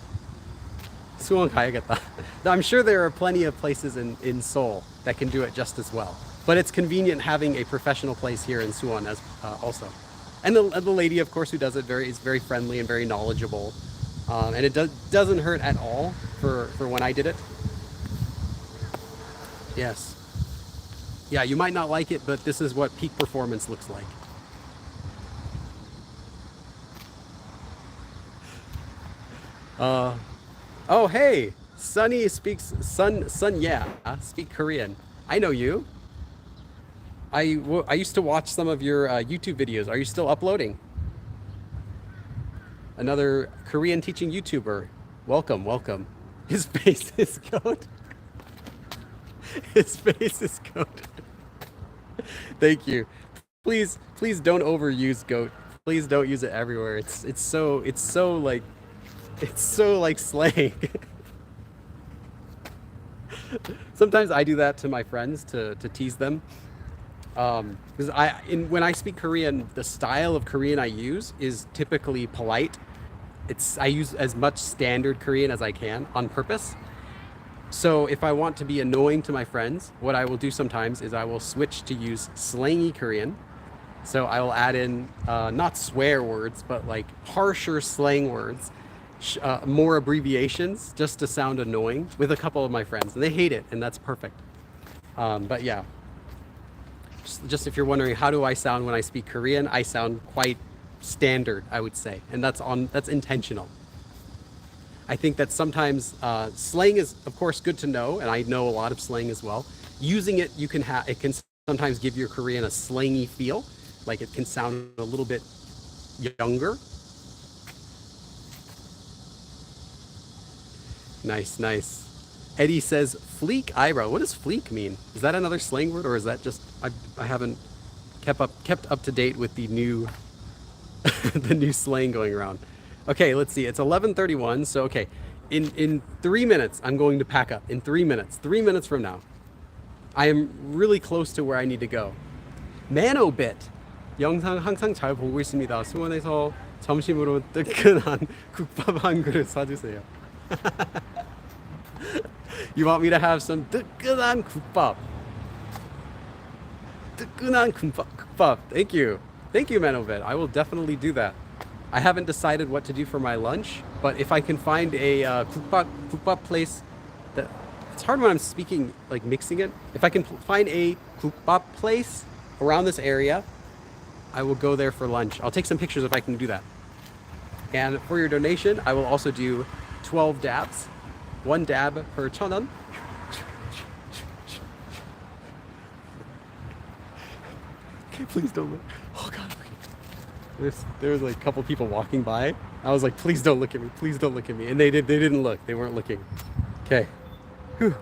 수원 가야겠다. I'm sure there are plenty of places in Seoul that can do it just as well. But it's convenient having a professional place here in Suwon as also. And the lady, of course, who does it is very friendly and very knowledgeable. And it doesn't hurt at all for when I did it. Yes. Yeah, you might not like it, but this is what peak performance looks like. Oh, hey, Sunny speaks, yeah, speak Korean. I know you. I used to watch some of your YouTube videos. Are you still uploading? Another Korean teaching YouTuber. Welcome, welcome. His face is goat. His face is goat. Thank you. Please don't overuse goat. Please don't use it everywhere. It's so like slang. Sometimes I do that to my friends to tease them. Because when I speak Korean, the style of Korean I use is typically polite. I use as much standard Korean as I can on purpose. So if I want to be annoying to my friends, what I will do sometimes is I will switch to use slangy Korean. So I will add in not swear words, but like harsher slang words, more abbreviations, just to sound annoying with a couple of my friends, and they hate it, and that's perfect. But yeah, just if you're wondering how do I sound when I speak Korean, I sound quite standard, I would say, and that's intentional. I think that sometimes slang is, of course, good to know, and I know a lot of slang as well. Using it, it can sometimes give your Korean a slangy feel, like it can sound a little bit younger. Nice, nice. Eddie says fleek eyebrow. What does fleek mean? Is that another slang word, or is that just I haven't kept up to date with the new the new slang going around. Okay, let's see. It's 11:31. So okay, in 3 minutes I'm going to pack up. In 3 minutes. 3 minutes from now, I am really close to where I need to go. Nanobit. 영상 항상 잘 보고 있습니다. 수원에서 점심으로 뜨끈한 국밥 한 그릇 사주세요. You want me to have some 뜨끈한 국밥? 뜨끈한 국밥. Thank you. Thank you, Manovet. I will definitely do that. I haven't decided what to do for my lunch, but if I can find a 국밥 place that it's hard when I'm speaking, like mixing it. If I can find a 국밥 place around this area, I will go there for lunch. I'll take some pictures if I can do that. And for your donation, I will also do 12 dabs. One dab per 1,000원. Okay, please don't look. Oh God. There was like a couple people walking by. I was like, please don't look at me. Please don't look at me. And they didn't look. They weren't looking. Okay. Whew.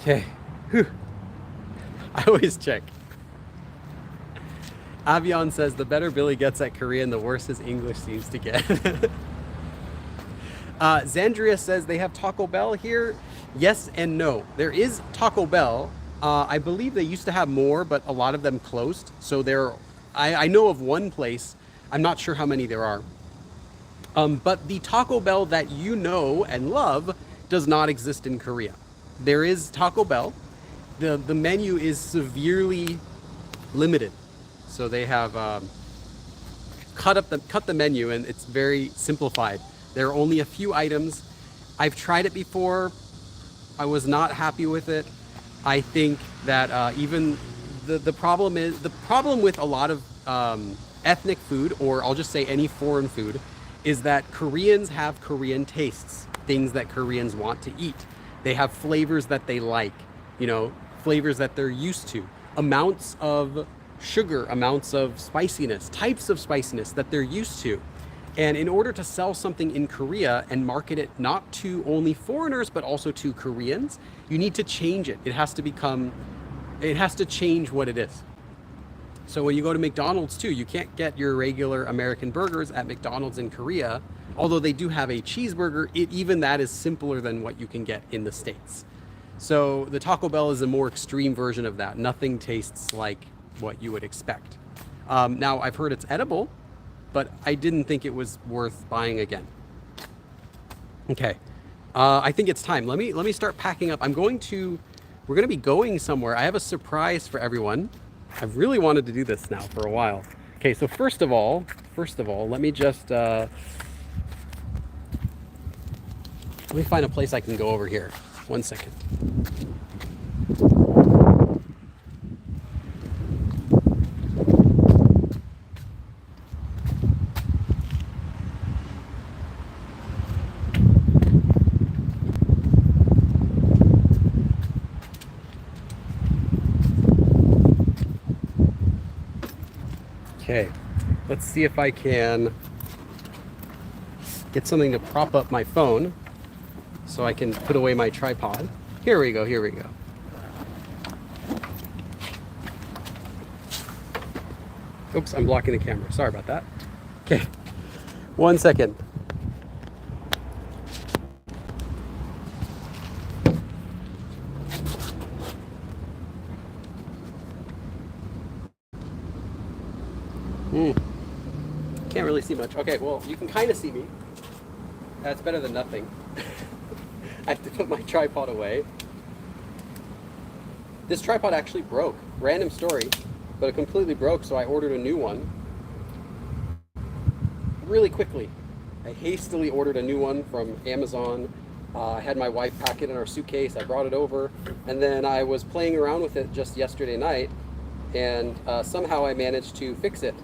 Okay. Whew. I always check. Avion says the better Billy gets at Korean, the worse his English seems to get. Zandria says they have Taco Bell here. Yes and no. There is Taco Bell. I believe they used to have more, but a lot of them closed. So I know of one place. I'm not sure how many there are. But the Taco Bell that you know and love does not exist in Korea. There is Taco Bell. The menu is severely limited. So they have cut the menu, and it's very simplified. There are only a few items. I've tried it before. I was not happy with it. I think that even the problem with a lot of ethnic food, or I'll just say any foreign food, is that Koreans have Korean tastes, things that Koreans want to eat. They have flavors that they like, flavors that they're used to, amounts of sugar, amounts of spiciness, types of spiciness that they're used to. And in order to sell something in Korea and market it not to only foreigners, but also to Koreans, you need to change it. It has to change what it is. So when you go to McDonald's too, you can't get your regular American burgers at McDonald's in Korea, although they do have a cheeseburger. Even that is simpler than what you can get in the States. So the Taco Bell is a more extreme version of that. Nothing tastes like what you would expect. Now I've heard it's edible, but I didn't think it was worth buying again. Okay, I think it's time. Let me start packing up. We're going to be going somewhere. I have a surprise for everyone. I've really wanted to do this now for a while. Okay, so first of all, let me just let me find a place I can go over here. 1 second. Okay, let's see if I can get something to prop up my phone so I can put away my tripod. Here we go. Oops, I'm blocking the camera. Sorry about that. Okay, 1 second. Can't really see much. Okay, well, you can kind of see me. That's better than nothing. I have to put my tripod away. This tripod actually broke. Random story, but it completely broke, so I ordered a new one really quickly. I hastily ordered a new one from Amazon. I had my wife pack it in our suitcase. I brought it over, and then I was playing around with it just yesterday night, and somehow I managed to fix it.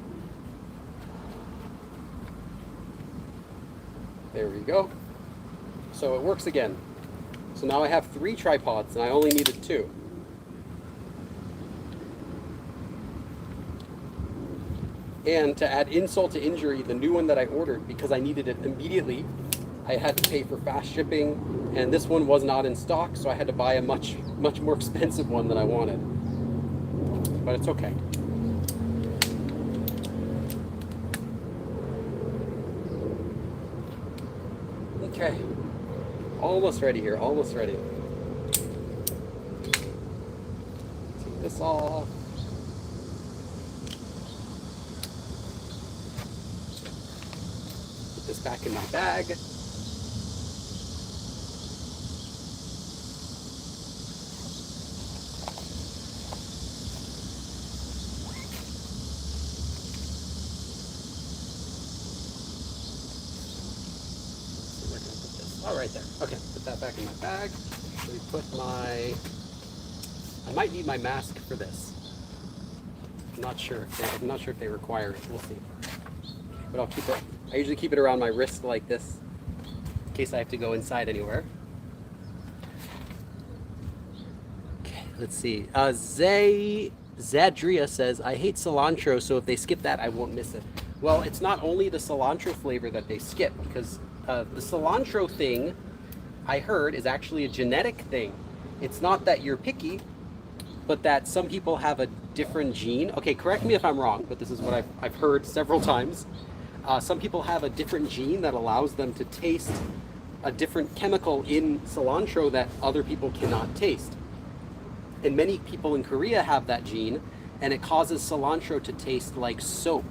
There we go. So it works again. So now I have 3 tripods, and I only needed 2. And to add insult to injury, the new one that I ordered, because I needed it immediately, I had to pay for fast shipping, and this one was not in stock, so I had to buy a much more expensive one than I wanted. But it's okay. Okay, almost ready here, almost ready. Take this off. Put this back in my bag. Oh, right there. Okay, put that back in my bag. Let me put my... I might need my mask for this. I'm not sure. I'm not sure if they require it. We'll see. But I'll keep it. I usually keep it around my wrist like this, in case I have to go inside anywhere. Okay, let's see. Zadria says, I hate cilantro, so if they skip that, I won't miss it. Well, it's not only the cilantro flavor that they skip, because the cilantro thing, I heard, is actually a genetic thing. It's not that you're picky, but that some people have a different gene. Okay, correct me if I'm wrong, but this is what I've heard several times. Some people have a different gene that allows them to taste a different chemical in cilantro that other people cannot taste. And many people in Korea have that gene, and it causes cilantro to taste like soap.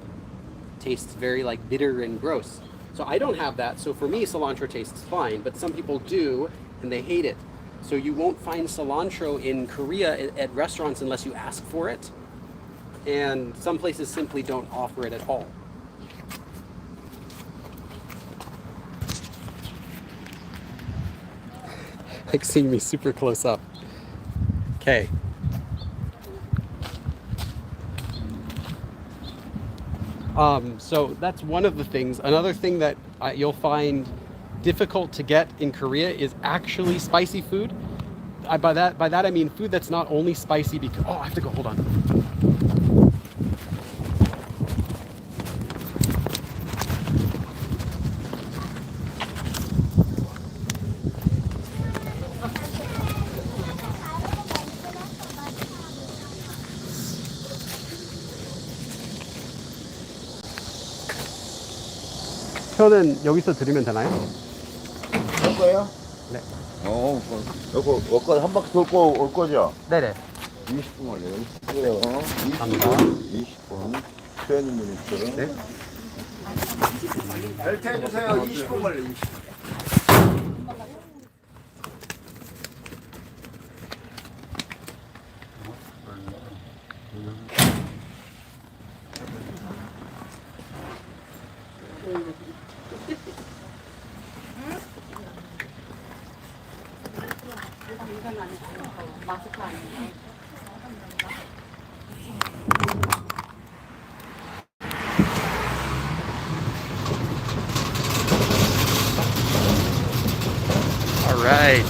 It tastes very like bitter and gross. So I don't have that, so for me cilantro tastes fine, but some people do, and they hate it. So you won't find cilantro in Korea at restaurants unless you ask for it, and some places simply don't offer it at all. Like seeing me super close up. Okay. So that's one of the things. Another thing that you'll find difficult to get in Korea is actually spicy food. By that I mean food that's not only spicy because... Oh, I have to go, hold on. 표는 여기서 드리면 되나요? 올 거예요? 네. 이거 여기까지 한 바퀴 돌고 올 거죠? 네네. 20분 걸려요. 20분. 감사합니다. 20분. 표현님 분이죠. 네. 벨트 해주세요. 20분 걸려요. 20분. All right.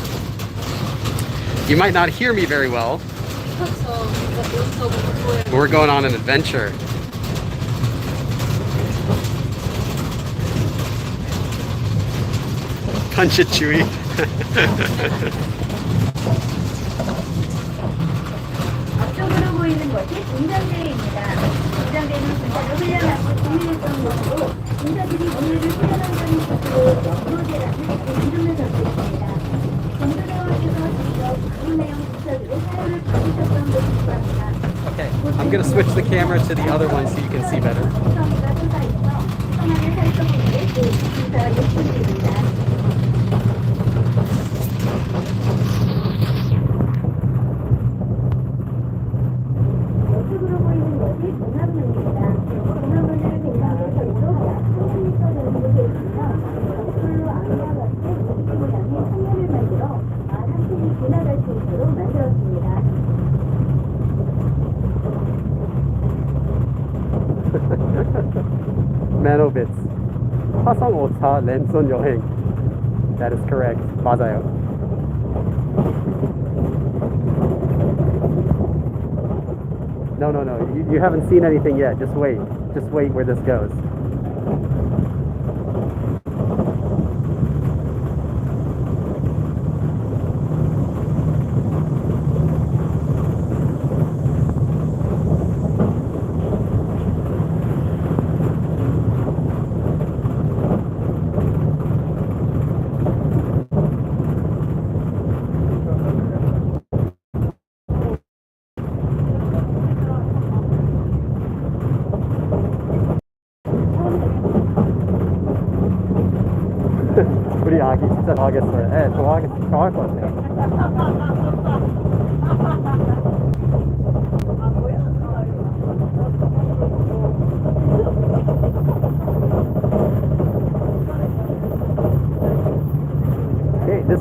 You might not hear me very well. We're going on an adventure. Punch it, Chewy. 앞쪽으로 보이는 것이 운전대회입니다. 운전대는 분자를 훈련하고 동일했던 것으로 운전들이 오늘을 훈련한다는 것으로 프로제라는 이름을 갖고 있습니다. 경주대원께서 직접 그런 내용 부서들의 사연을 받으셨던 것이기도 합니다. Okay, I'm gonna switch the camera to the other one so you can see better. 구성과 소사에서 성향을 살펴보는 게 심사 요건입니다. 왼쪽으로 보이는 것이 동남문입니다. 동남문을 대상으로 설도 약 30m 정도 되있으며 거꾸로 악리와 같은 우측 모양의 창문을 만들어 말 한 층이 지나갈 수 있도록 만들었습니다. Manobits. 화성 5차 랜선 여행. That is correct. 맞아요. No. You haven't seen anything yet. Just wait. Just wait where this goes. 우리 아기 진짜 좋아하겠어요. 네, 좋아할 것 같아요.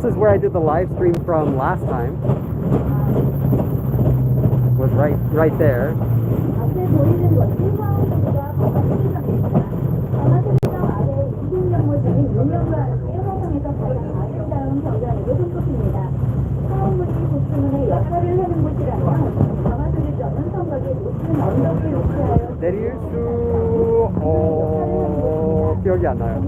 this is where I did the live stream from last time. Was right there. 앞에 보이는 것이 화원동과 방화수리장입니다. 방화수리장 아래 200년물장인 문명과 일화성에서 가장 아름다운 경관으로 손꼽힙니다. 화원물이 구축문의 역할을 하는 곳이라면 방화수리장은 성곽의 높은 언덕에 위치하여 내릴 수 기억이 안 나요.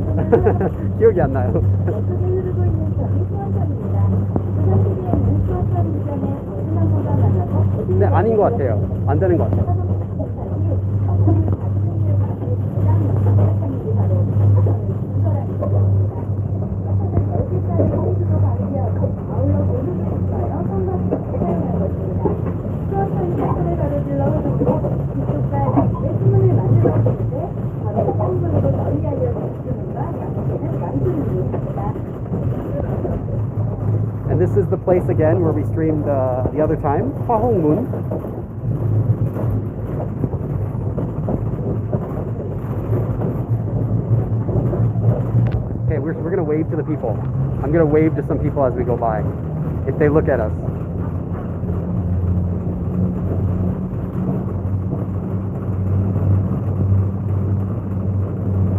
기억이 안 나요. 옆쪽에 흐르고 있는 강이 수원천입니다. 부산시리에는 수원천 이전에 거주망고가 많아서 네, 아닌 것 같아요. 안 되는 것 같아요. And this is the place again where we streamed the other time, 화홍문. Okay, we're gonna wave to the people. I'm gonna wave to some people as we go by, if they look at us.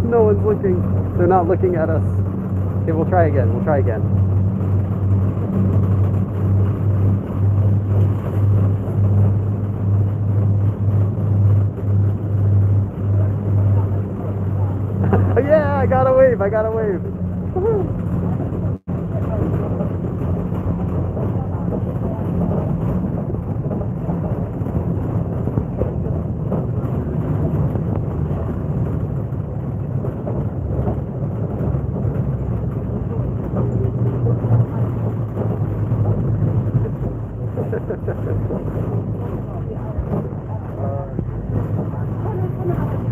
No one's looking. They're not looking at us. Okay, we'll try again. We'll try again. Yeah, I got a wave. I got a wave.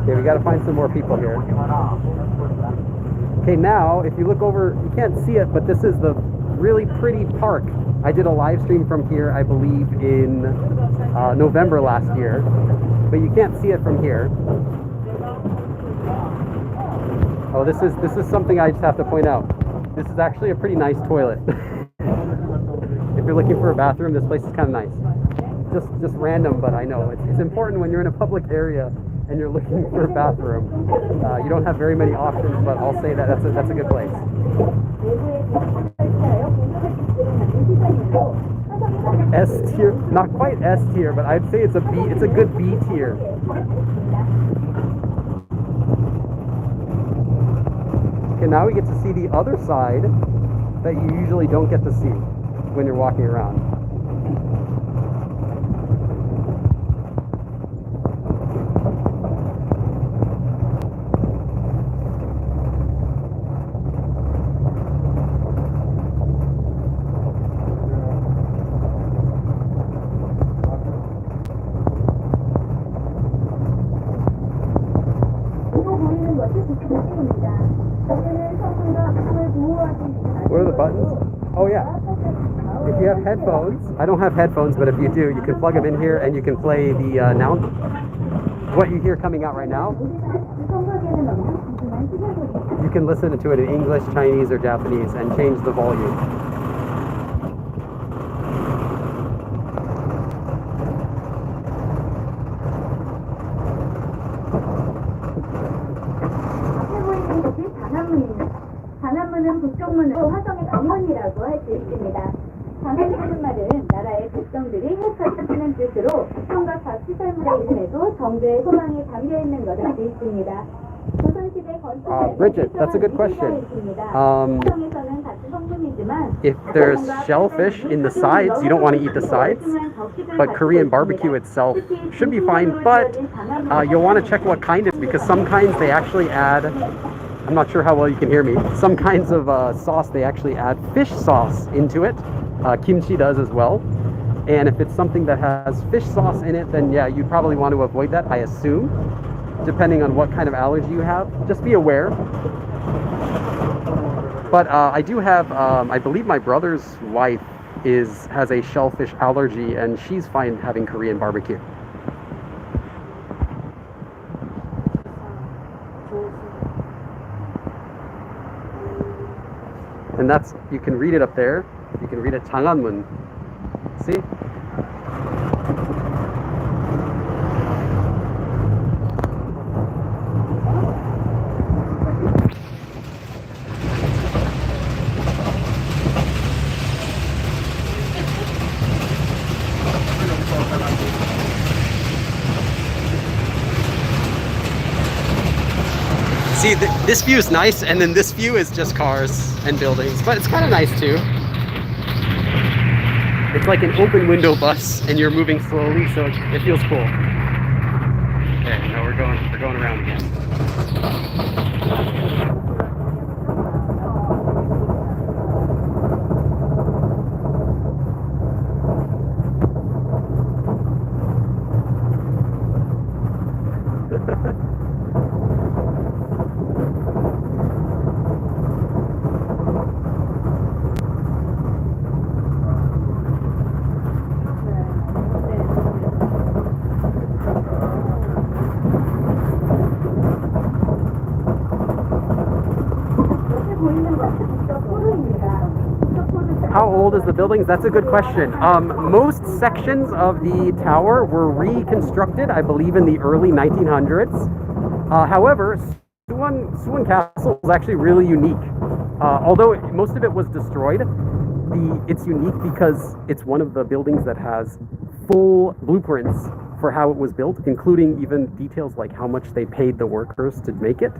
Okay, we got to find some more people here. Okay, now if you look over, you can't see it, but this is the really pretty park. I did a live stream from here, I believe, in November last year, but you can't see it from here. Oh, this is something I just have to point out. This is actually a pretty nice toilet. If you're looking for a bathroom, this place is kind of nice. Just random, but I know it's important when you're in a public area and you're looking for a bathroom. You don't have very many options, but I'll say that that's a good place. S tier, not quite S tier, but I'd say it's a B. It's a good B tier. Okay, now we get to see the other side that you usually don't get to see when you're walking around. What are the buttons? Oh yeah. If you have headphones, I don't have headphones, but if you do, you can plug them in here and you can play the what you hear coming out right now. You can listen to it in English, Chinese, or Japanese and change the volume. 단합문은 북쪽문으로 화성의 강문이라고 할 수 있습니다. 강문이라는 말은 나라의 백성들이 해쳐지는 뜻으로 성과 각 시설물의 이름에도 정부의 소망이 담겨 있는 것을 알 수 있습니다. 조선시대 건축 Bridget, that's a good question. If there's shellfish in the sides, you don't want to eat the sides, but Korean barbecue itself should be fine, but you'll want to check what kind it is, because some kinds they actually add, I'm not sure how well you can hear me, some kinds of sauce they actually add fish sauce into it. Kimchi does as well. And if it's something that has fish sauce in it, then yeah, you probably want to avoid that, I assume, depending on what kind of allergy you have. Just be aware. But I do have, I believe my brother's wife has a shellfish allergy, and she's fine having Korean barbecue. And that's, you can read it up there. You can read it, 장안문. See? See, this view is nice, and then this view is just cars and buildings, but it's kind of nice too. It's like an open window bus, and you're moving slowly, so it feels cool. Okay, now we're going around again. How old is the buildings? That's a good question. Most sections of the tower were reconstructed, I believe, in the early 1900s. However, Suwon Castle is actually really unique. Although most of it was destroyed, it's unique because it's one of the buildings that has full blueprints for how it was built, including even details like how much they paid the workers to make it.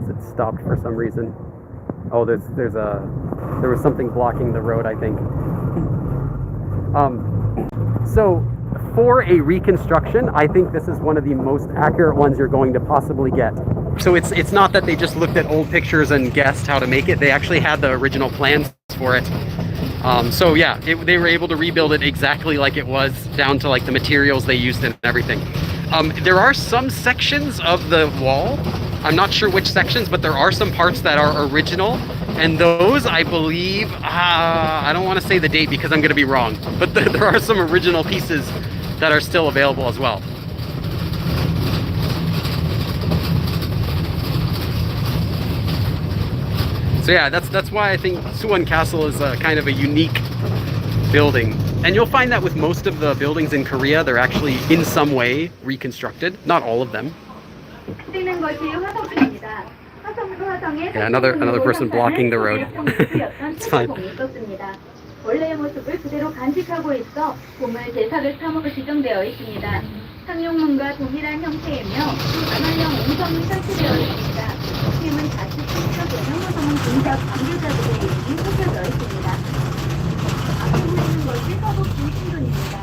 It stopped for some reason. Oh, there was something blocking the road, I think. So for a reconstruction, I think this is one of the most accurate ones you're going to possibly get. So it's not that they just looked at old pictures and guessed how to make it. They actually had the original plans for it. So yeah, they were able to rebuild it exactly like it was, down to like the materials they used and everything. There are some sections of the wall, I'm not sure which sections, but there are some parts that are original, and those, I believe, I don't want to say the date because I'm going to be wrong, but there are some original pieces that are still available as well. So yeah, that's why I think Suwon Castle is kind of a unique building. And you'll find that with most of the buildings in Korea, they're actually in some way reconstructed. Not all of them. Yeah, another person blocking the road. It's fine. 원래의 모습을 그대로 간직하고 있어 보물 대사를 탐으로 지정되어 있습니다. 상용문과 동일한 형태이며 만화형 음성이 설치되어 있습니다. 팀은 자칫 직접 영어성은 공작 관계자들의 이름이 새겨져 있습니다. 앞에 보이는 것이 서북 중심존입니다.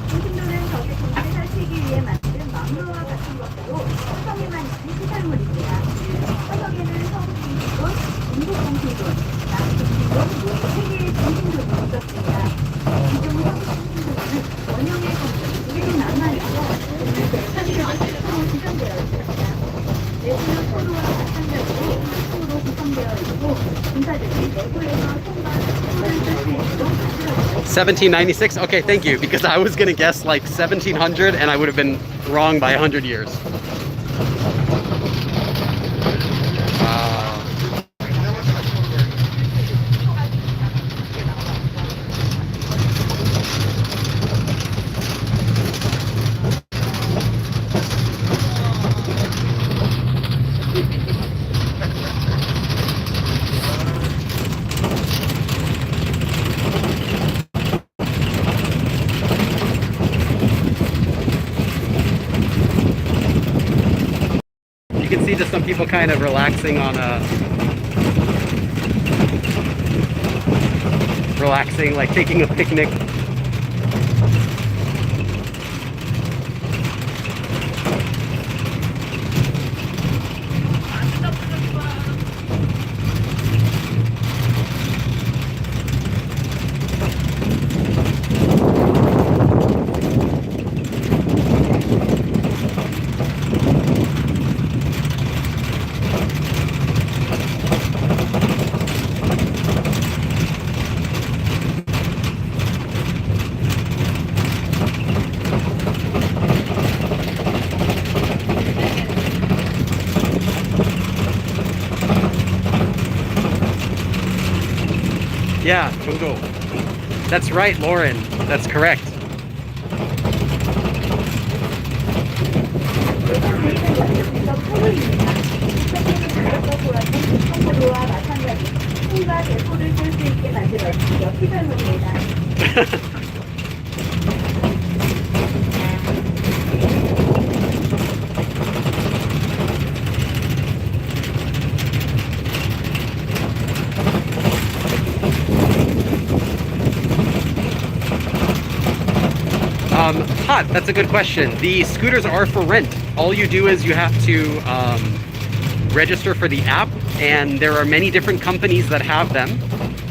중심존은 적의 동물을 살피기 위해 만든 망루와 같은 것으로 성에만 있는 시설물입니다. 화성에는 서북 중심존, 중국 중심존, 남중심존, 모두 3개의 중심존이 있었습니다. 지금 서북 중심존은 원형의 성격이 두개로 남아있어 오늘 대사기가 새로 지정되어 있습니다. 내부는 포로와 마찬가지로 상으로 구성되어 있고 군사들이 내부에서 통과하는 1796? Okay, thank you, because I was gonna guess like 1700 and I would have been wrong by 100 years. You can see just some people kind of relaxing on relaxing, like taking a picnic. Yeah, Chungdo. That's right, Lauren. That's correct. 청구도와 마찬가지 손과 대포를 쓸 수 있게 만들어주시고 피설물입니다. Hot, that's a good question. The scooters are for rent. All you do is you have to register for the app, and there are many different companies that have them.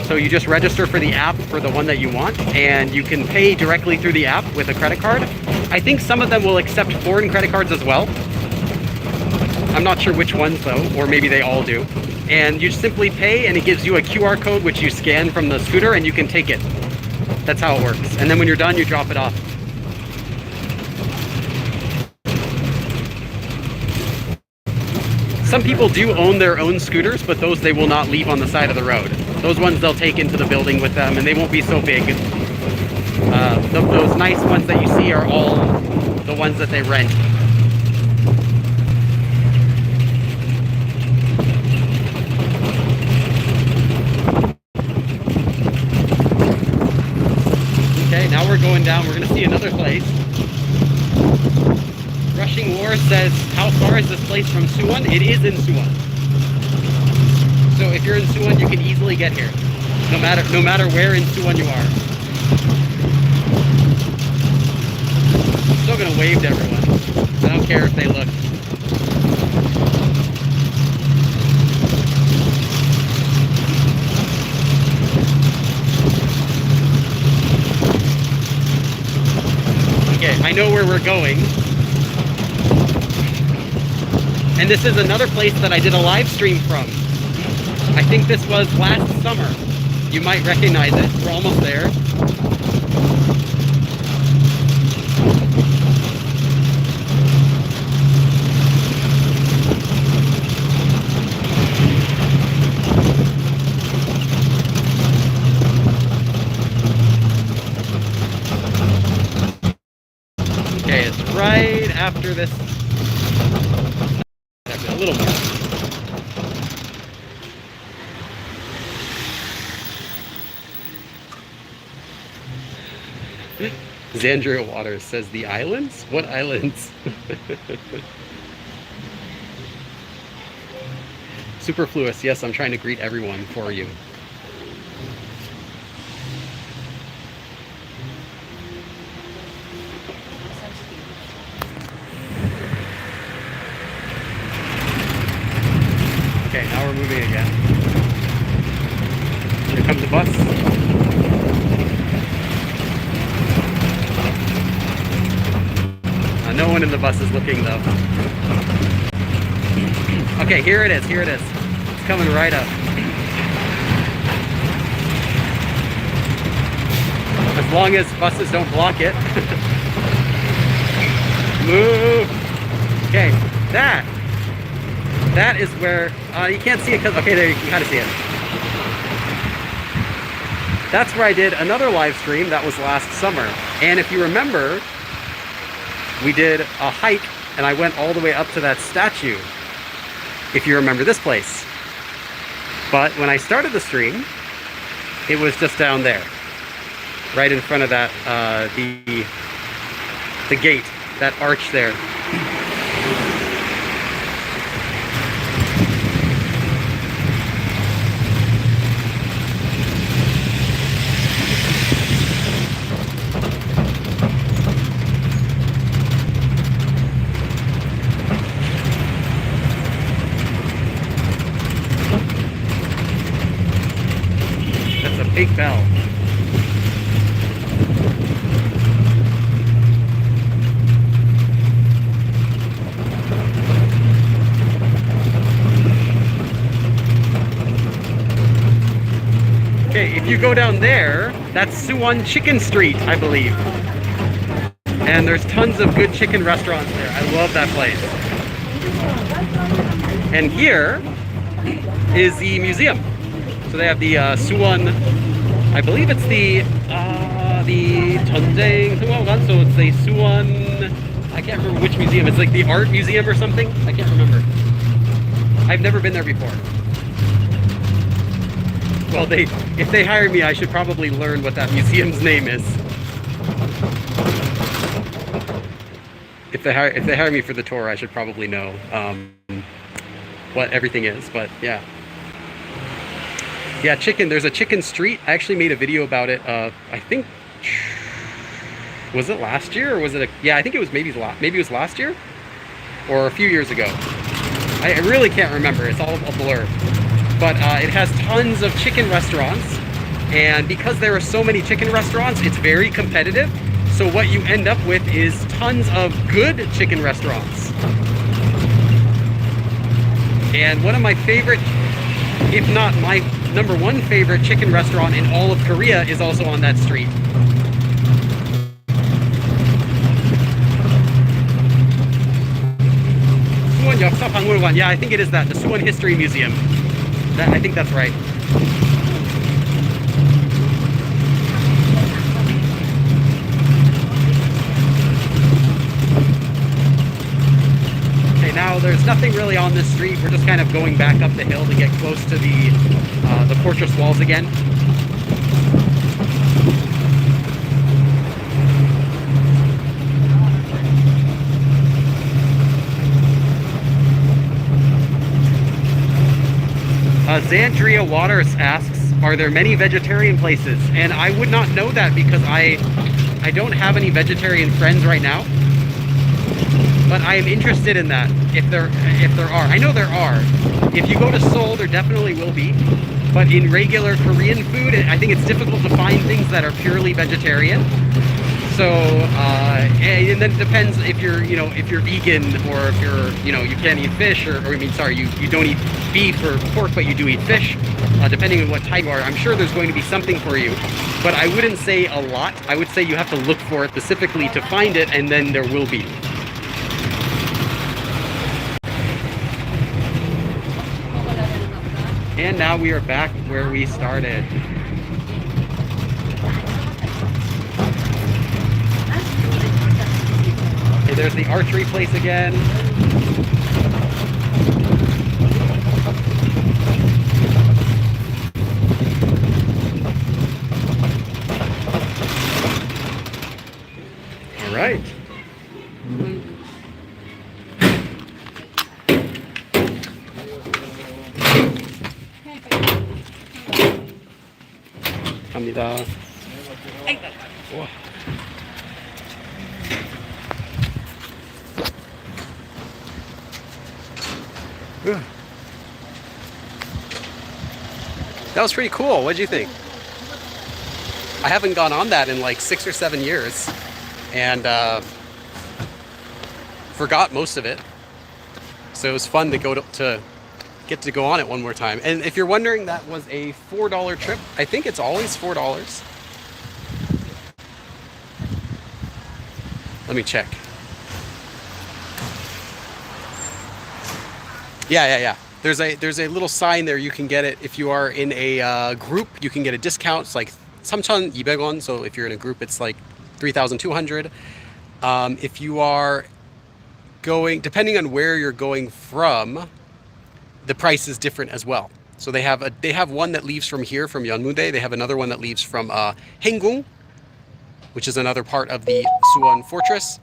So you just register for the app for the one that you want, and you can pay directly through the app with a credit card. I think some of them will accept foreign credit cards as well. I'm not sure which ones though, or maybe they all do. And you simply pay, and it gives you a QR code which you scan from the scooter, and you can take it. That's how it works. And then when you're done, you drop it off. Some people do own their own scooters, but those they will not leave on the side of the road. Those ones they'll take into the building with them, and they won't be so big. Those nice ones that you see are all the ones that they rent. Okay, now we're going down. We're gonna see another place. Rushing War says, how far is this place from Suwon? It is in Suwon. So if you're in Suwon, you can easily get here. No matter where in Suwon you are. I'm still gonna wave to everyone. I don't care if they look. Okay, I know where we're going. And this is another place that I did a live stream from. I think this was last summer. You might recognize it. We're almost there. Okay, it's right after this. A little more. Xandria Waters says the islands? What islands? Superfluous, yes, I'm trying to greet everyone for you. Okay, now we're moving again. Here comes the bus. No one in the bus is looking though. Okay, here it is, here it is. It's coming right up. As long as buses don't block it. Move! Okay, that is where, you can't see it because, okay, there you can kind of see it. That's where I did another live stream that was last summer. And if you remember, we did a hike and I went all the way up to that statue, if you remember this place. But when I started the stream, it was just down there, right in front of that, the gate, that arch there. Big bell. Okay, if you go down there, that's Suwon Chicken Street, I believe. And there's tons of good chicken restaurants there. I love that place. And here is the museum. So they have the Suwon I believe it's the 전쟁 승화관, so it's the Suwon. I can't remember which museum. It's like the art museum or something. I can't remember. I've never been there before. Well, if they hire me, I should probably learn what that museum's name is. If they hire me for the tour, I should probably know what everything is. But yeah. Yeah, chicken. There's a chicken street. I actually made a video about it. I think, was it last year or was it? Yeah, I think it was maybe it was last year or a few years ago. I really can't remember. It's all a blur. But it has tons of chicken restaurants, and because there are so many chicken restaurants, it's very competitive. So what you end up with is tons of good chicken restaurants. And one of my favorite, if not my #1 favorite chicken restaurant in all of Korea is also on that street. Suwon 역사박물관. Yeah, I think it is that, the Suwon History Museum. I think that's right. Okay, now there's nothing really on this street. We're just kind of going back up the hill to get close to the fortress walls again. Zandria Waters asks, are there many vegetarian places? And I would not know that because I don't have any vegetarian friends right now. But I am interested in that, if there are. I know there are. If you go to Seoul, there definitely will be. But in regular Korean food, I think it's difficult to find things that are purely vegetarian. So, and then it depends if you're vegan, or if you can't eat fish, or I mean, sorry, you don't eat beef or pork, but you do eat fish, depending on what type you are. I'm sure there's going to be something for you, but I wouldn't say a lot. I would say you have to look for it specifically to find it, and then there will be. And now we are back where we started. Okay, there's the archery place again. All right. 갑니다. 우와. That was pretty cool. What did you think? I haven't gone on that in like 6 or 7 years, and forgot most of it. So it was fun to get to go on it one more time. And if you're wondering, that was a $4 trip. I think it's always $4. Let me check. Yeah. There's a little sign there. You can get it if you are in a group. You can get a discount. It's like 3,200원. So if you're in a group, it's like 3,200. If you are going, depending on where you're going from, the price is different as well. So they have one that leaves from here, from Yeonmudae. They have another one that leaves from Haengung, which is another part of the Suwon Fortress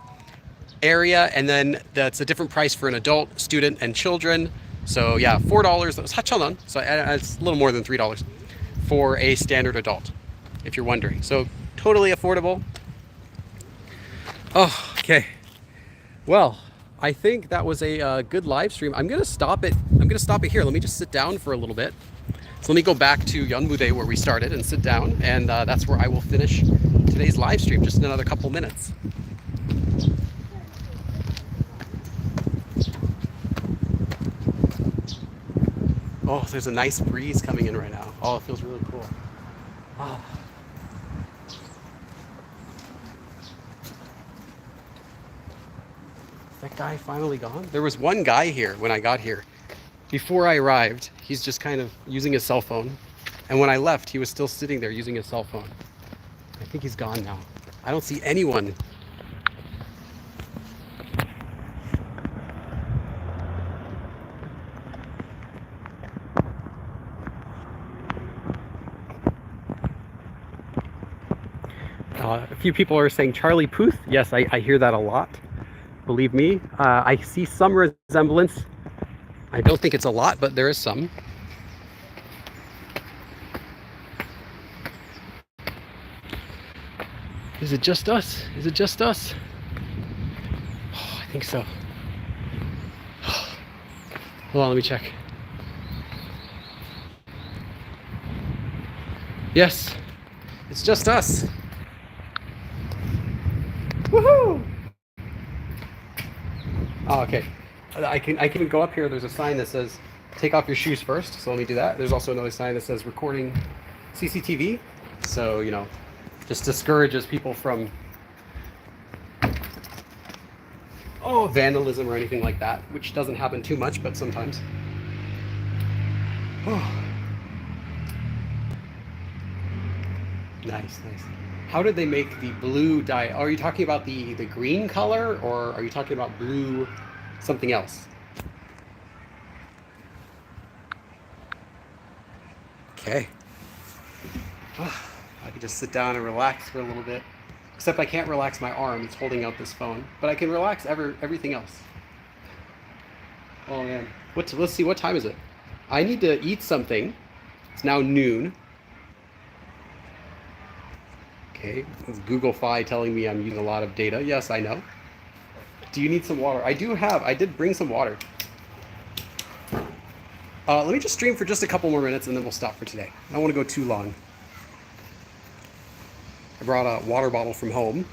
area, and then that's a different price for an adult, student, and children. So yeah, $4, 4,000원. So it's a little more than $3 for a standard adult, if you're wondering. So totally affordable. Oh, okay. Well, I think that was a good live stream. I'm gonna stop it here. Let me just sit down for a little bit. So let me go back to Yeonmudae where we started and sit down, and that's where I will finish today's live stream, just in another couple minutes. Oh, there's a nice breeze coming in right now. Oh, it feels really cool. Oh. That guy finally gone? There was one guy here when I got here. Before I arrived, he's just kind of using his cell phone. And when I left, he was still sitting there using his cell phone. I think he's gone now. I don't see anyone. A few people are saying Charlie Puth. Yes, I hear that a lot. Believe me. I see some resemblance. I don't think it's a lot, but there is some. Is it just us? Is it just us? Oh, I think so. Hold on, let me check. Yes, it's just us. Woohoo! Oh, okay. I can go up here. There's a sign that says take off your shoes first. So let me do that. There's also another sign that says recording CCTV. So, you know, just discourages people from vandalism or anything like that, which doesn't happen too much, but sometimes. Oh. Nice. How did they make the blue dye? Are you talking about the green color, or are you talking about blue something else? Okay. I can just sit down and relax for a little bit. Except I can't relax my arm. It's holding out this phone. But I can relax everything else. Oh man. Let's see, what time is it? I need to eat something. It's now noon. Okay, it's Google Fi telling me I'm using a lot of data. Yes, I know. Do you need some water? I did bring some water. Let me just stream for just a couple more minutes and then we'll stop for today. I don't want to go too long. I brought a water bottle from home.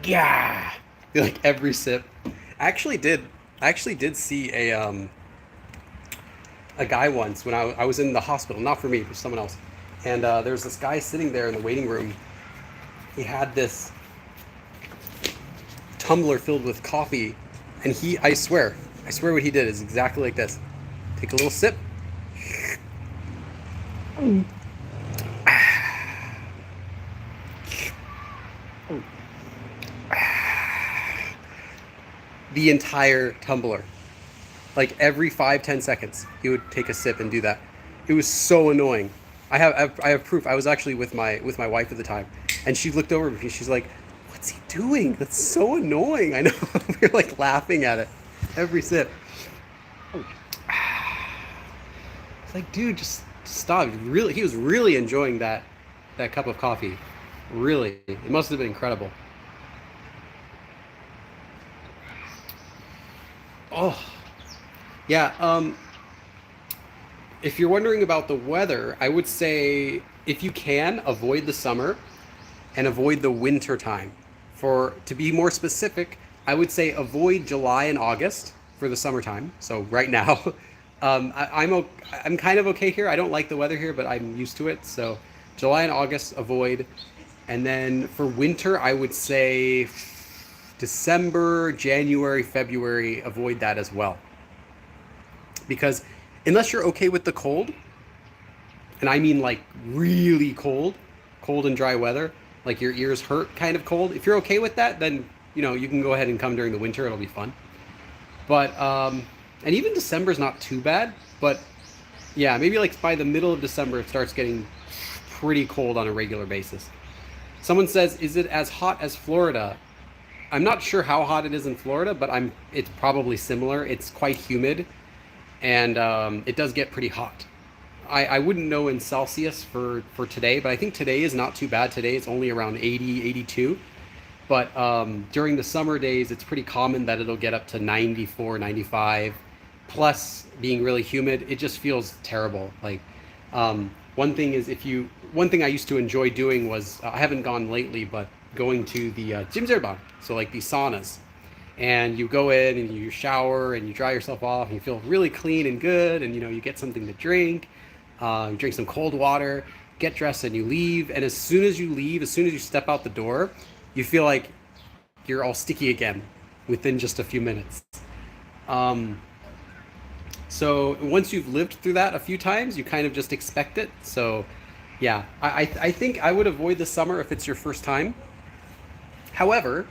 Yeah. Like every sip. I actually did see a guy once when I was in the hospital, not for me, for someone else. And there's this guy sitting there in the waiting room. He had this tumbler filled with coffee, and I swear what he did is exactly like this. Take a little sip. The entire tumbler. Like every 5-10 seconds, he would take a sip and do that. It was so annoying. I have proof. I was actually with my wife at the time, and she looked over at me and she's like, "What's he doing? That's so annoying." I know. We were like laughing at it every sip. It's like, dude, just stop. He was really enjoying that cup of coffee. Really, it must have been incredible. Oh, yeah. If you're wondering about the weather, I would say if you can, avoid the summer and avoid the winter time. To be more specific, I would say avoid July and August for the summertime. So right now, I'm kind of okay here. I don't like the weather here, but I'm used to it. So July and August, avoid. And then for winter, I would say December, January, February, avoid that as well. Because unless you're okay with the cold, and I mean like really cold and dry weather, like your ears hurt kind of cold, if you're okay with that, then you can go ahead and come during the winter. It'll be fun. But and even December's not too bad, but yeah, maybe like by the middle of December it starts getting pretty cold on a regular basis. Someone says, is it as hot as Florida? I'm not sure how hot it is in Florida, but it's probably similar. It's quite humid, and it does get pretty hot. I wouldn't know in Celsius for today, but I think today is not too bad. Today it's only around 80, 82. But during the summer days, it's pretty common that it'll get up to 94, 95, plus being really humid. It just feels terrible. Like one thing is one thing I used to enjoy doing was, I haven't gone lately, but going to the jimjeolbang, so like these saunas. And you go in and you shower and you dry yourself off and you feel really clean and good, and you get something to drink, you drink some cold water, get dressed, and you leave. And as soon as you step out the door, you feel like you're all sticky again within just a few minutes. So once you've lived through that a few times, you kind of just expect it. So yeah, I think I would avoid the summer if it's your first time. However,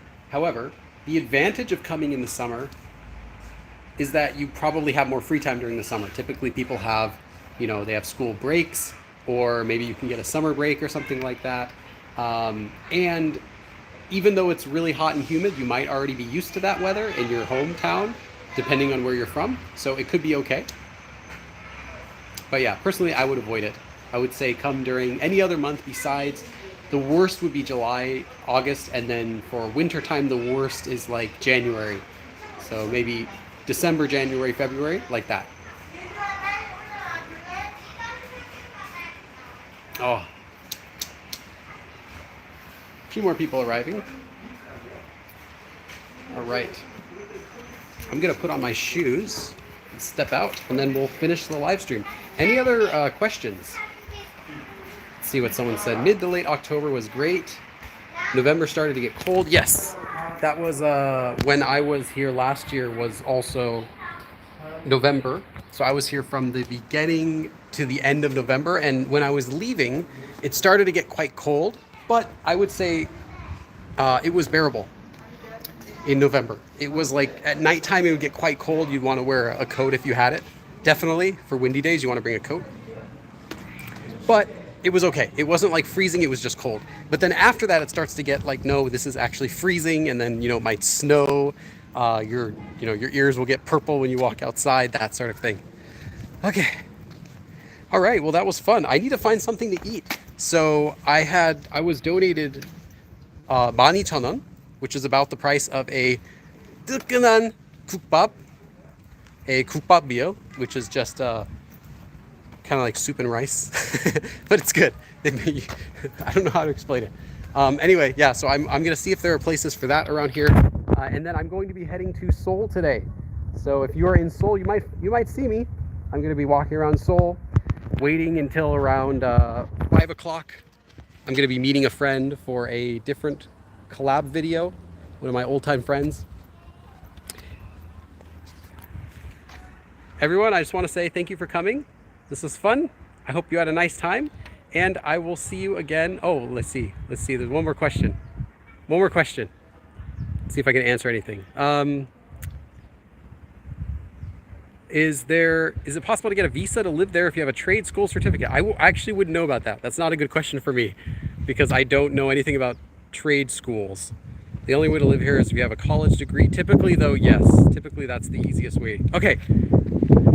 the advantage of coming in the summer is that you probably have more free time during the summer. Typically people have, they have school breaks, or maybe you can get a summer break or something like that. And even though it's really hot and humid, you might already be used to that weather in your hometown, depending on where you're from. So it could be okay. But yeah, personally, I would avoid it. I would say come during any other month besides. The worst would be July, August, and then for winter time, the worst is like January. So maybe December, January, February, like that. Oh, a few more people arriving. All right. I'm gonna put on my shoes, step out, and then we'll finish the live stream. Any other questions? Let's see what someone said. Mid to late October was great. November started to get cold. Yes, that was when I was here last year was also November. So I was here from the beginning to the end of November, and when I was leaving, it started to get quite cold, but I would say it was bearable in November. It was like at nighttime it would get quite cold. You'd want to wear a coat if you had it. Definitely for windy days you want to bring a coat. But it was okay. It wasn't like freezing, it was just cold. But then after that it starts to get like, no, this is actually freezing, and then it might snow. Your ears will get purple when you walk outside, that sort of thing. Okay. All right, well that was fun. I need to find something to eat. So I was donated 12,000원, which is about the price of a 뜨끈한 국밥, a 국밥 meal, which is just kind of like soup and rice, but it's good. I don't know how to explain it. Anyway, yeah, so I'm gonna see if there are places for that around here, and then I'm going to be heading to Seoul today. So if you are in Seoul, you might see me. I'm gonna be walking around Seoul, waiting until around 5 o'clock. I'm gonna be meeting a friend for a different collab video, one of my old-time friends. Everyone, I just want to say thank you for coming. This was fun. I hope you had a nice time, and I will see you again. Oh, let's see. There's one more question. Let's see if I can answer anything. Is it possible to get a visa to live there if you have a trade school certificate? I actually wouldn't know about that. That's not a good question for me because I don't know anything about trade schools. The only way to live here is if you have a college degree. Typically though, yes. Typically that's the easiest way. Okay.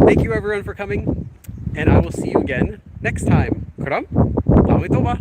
Thank you everyone for coming, and I will see you again next time. 그럼 다음에 또 봐.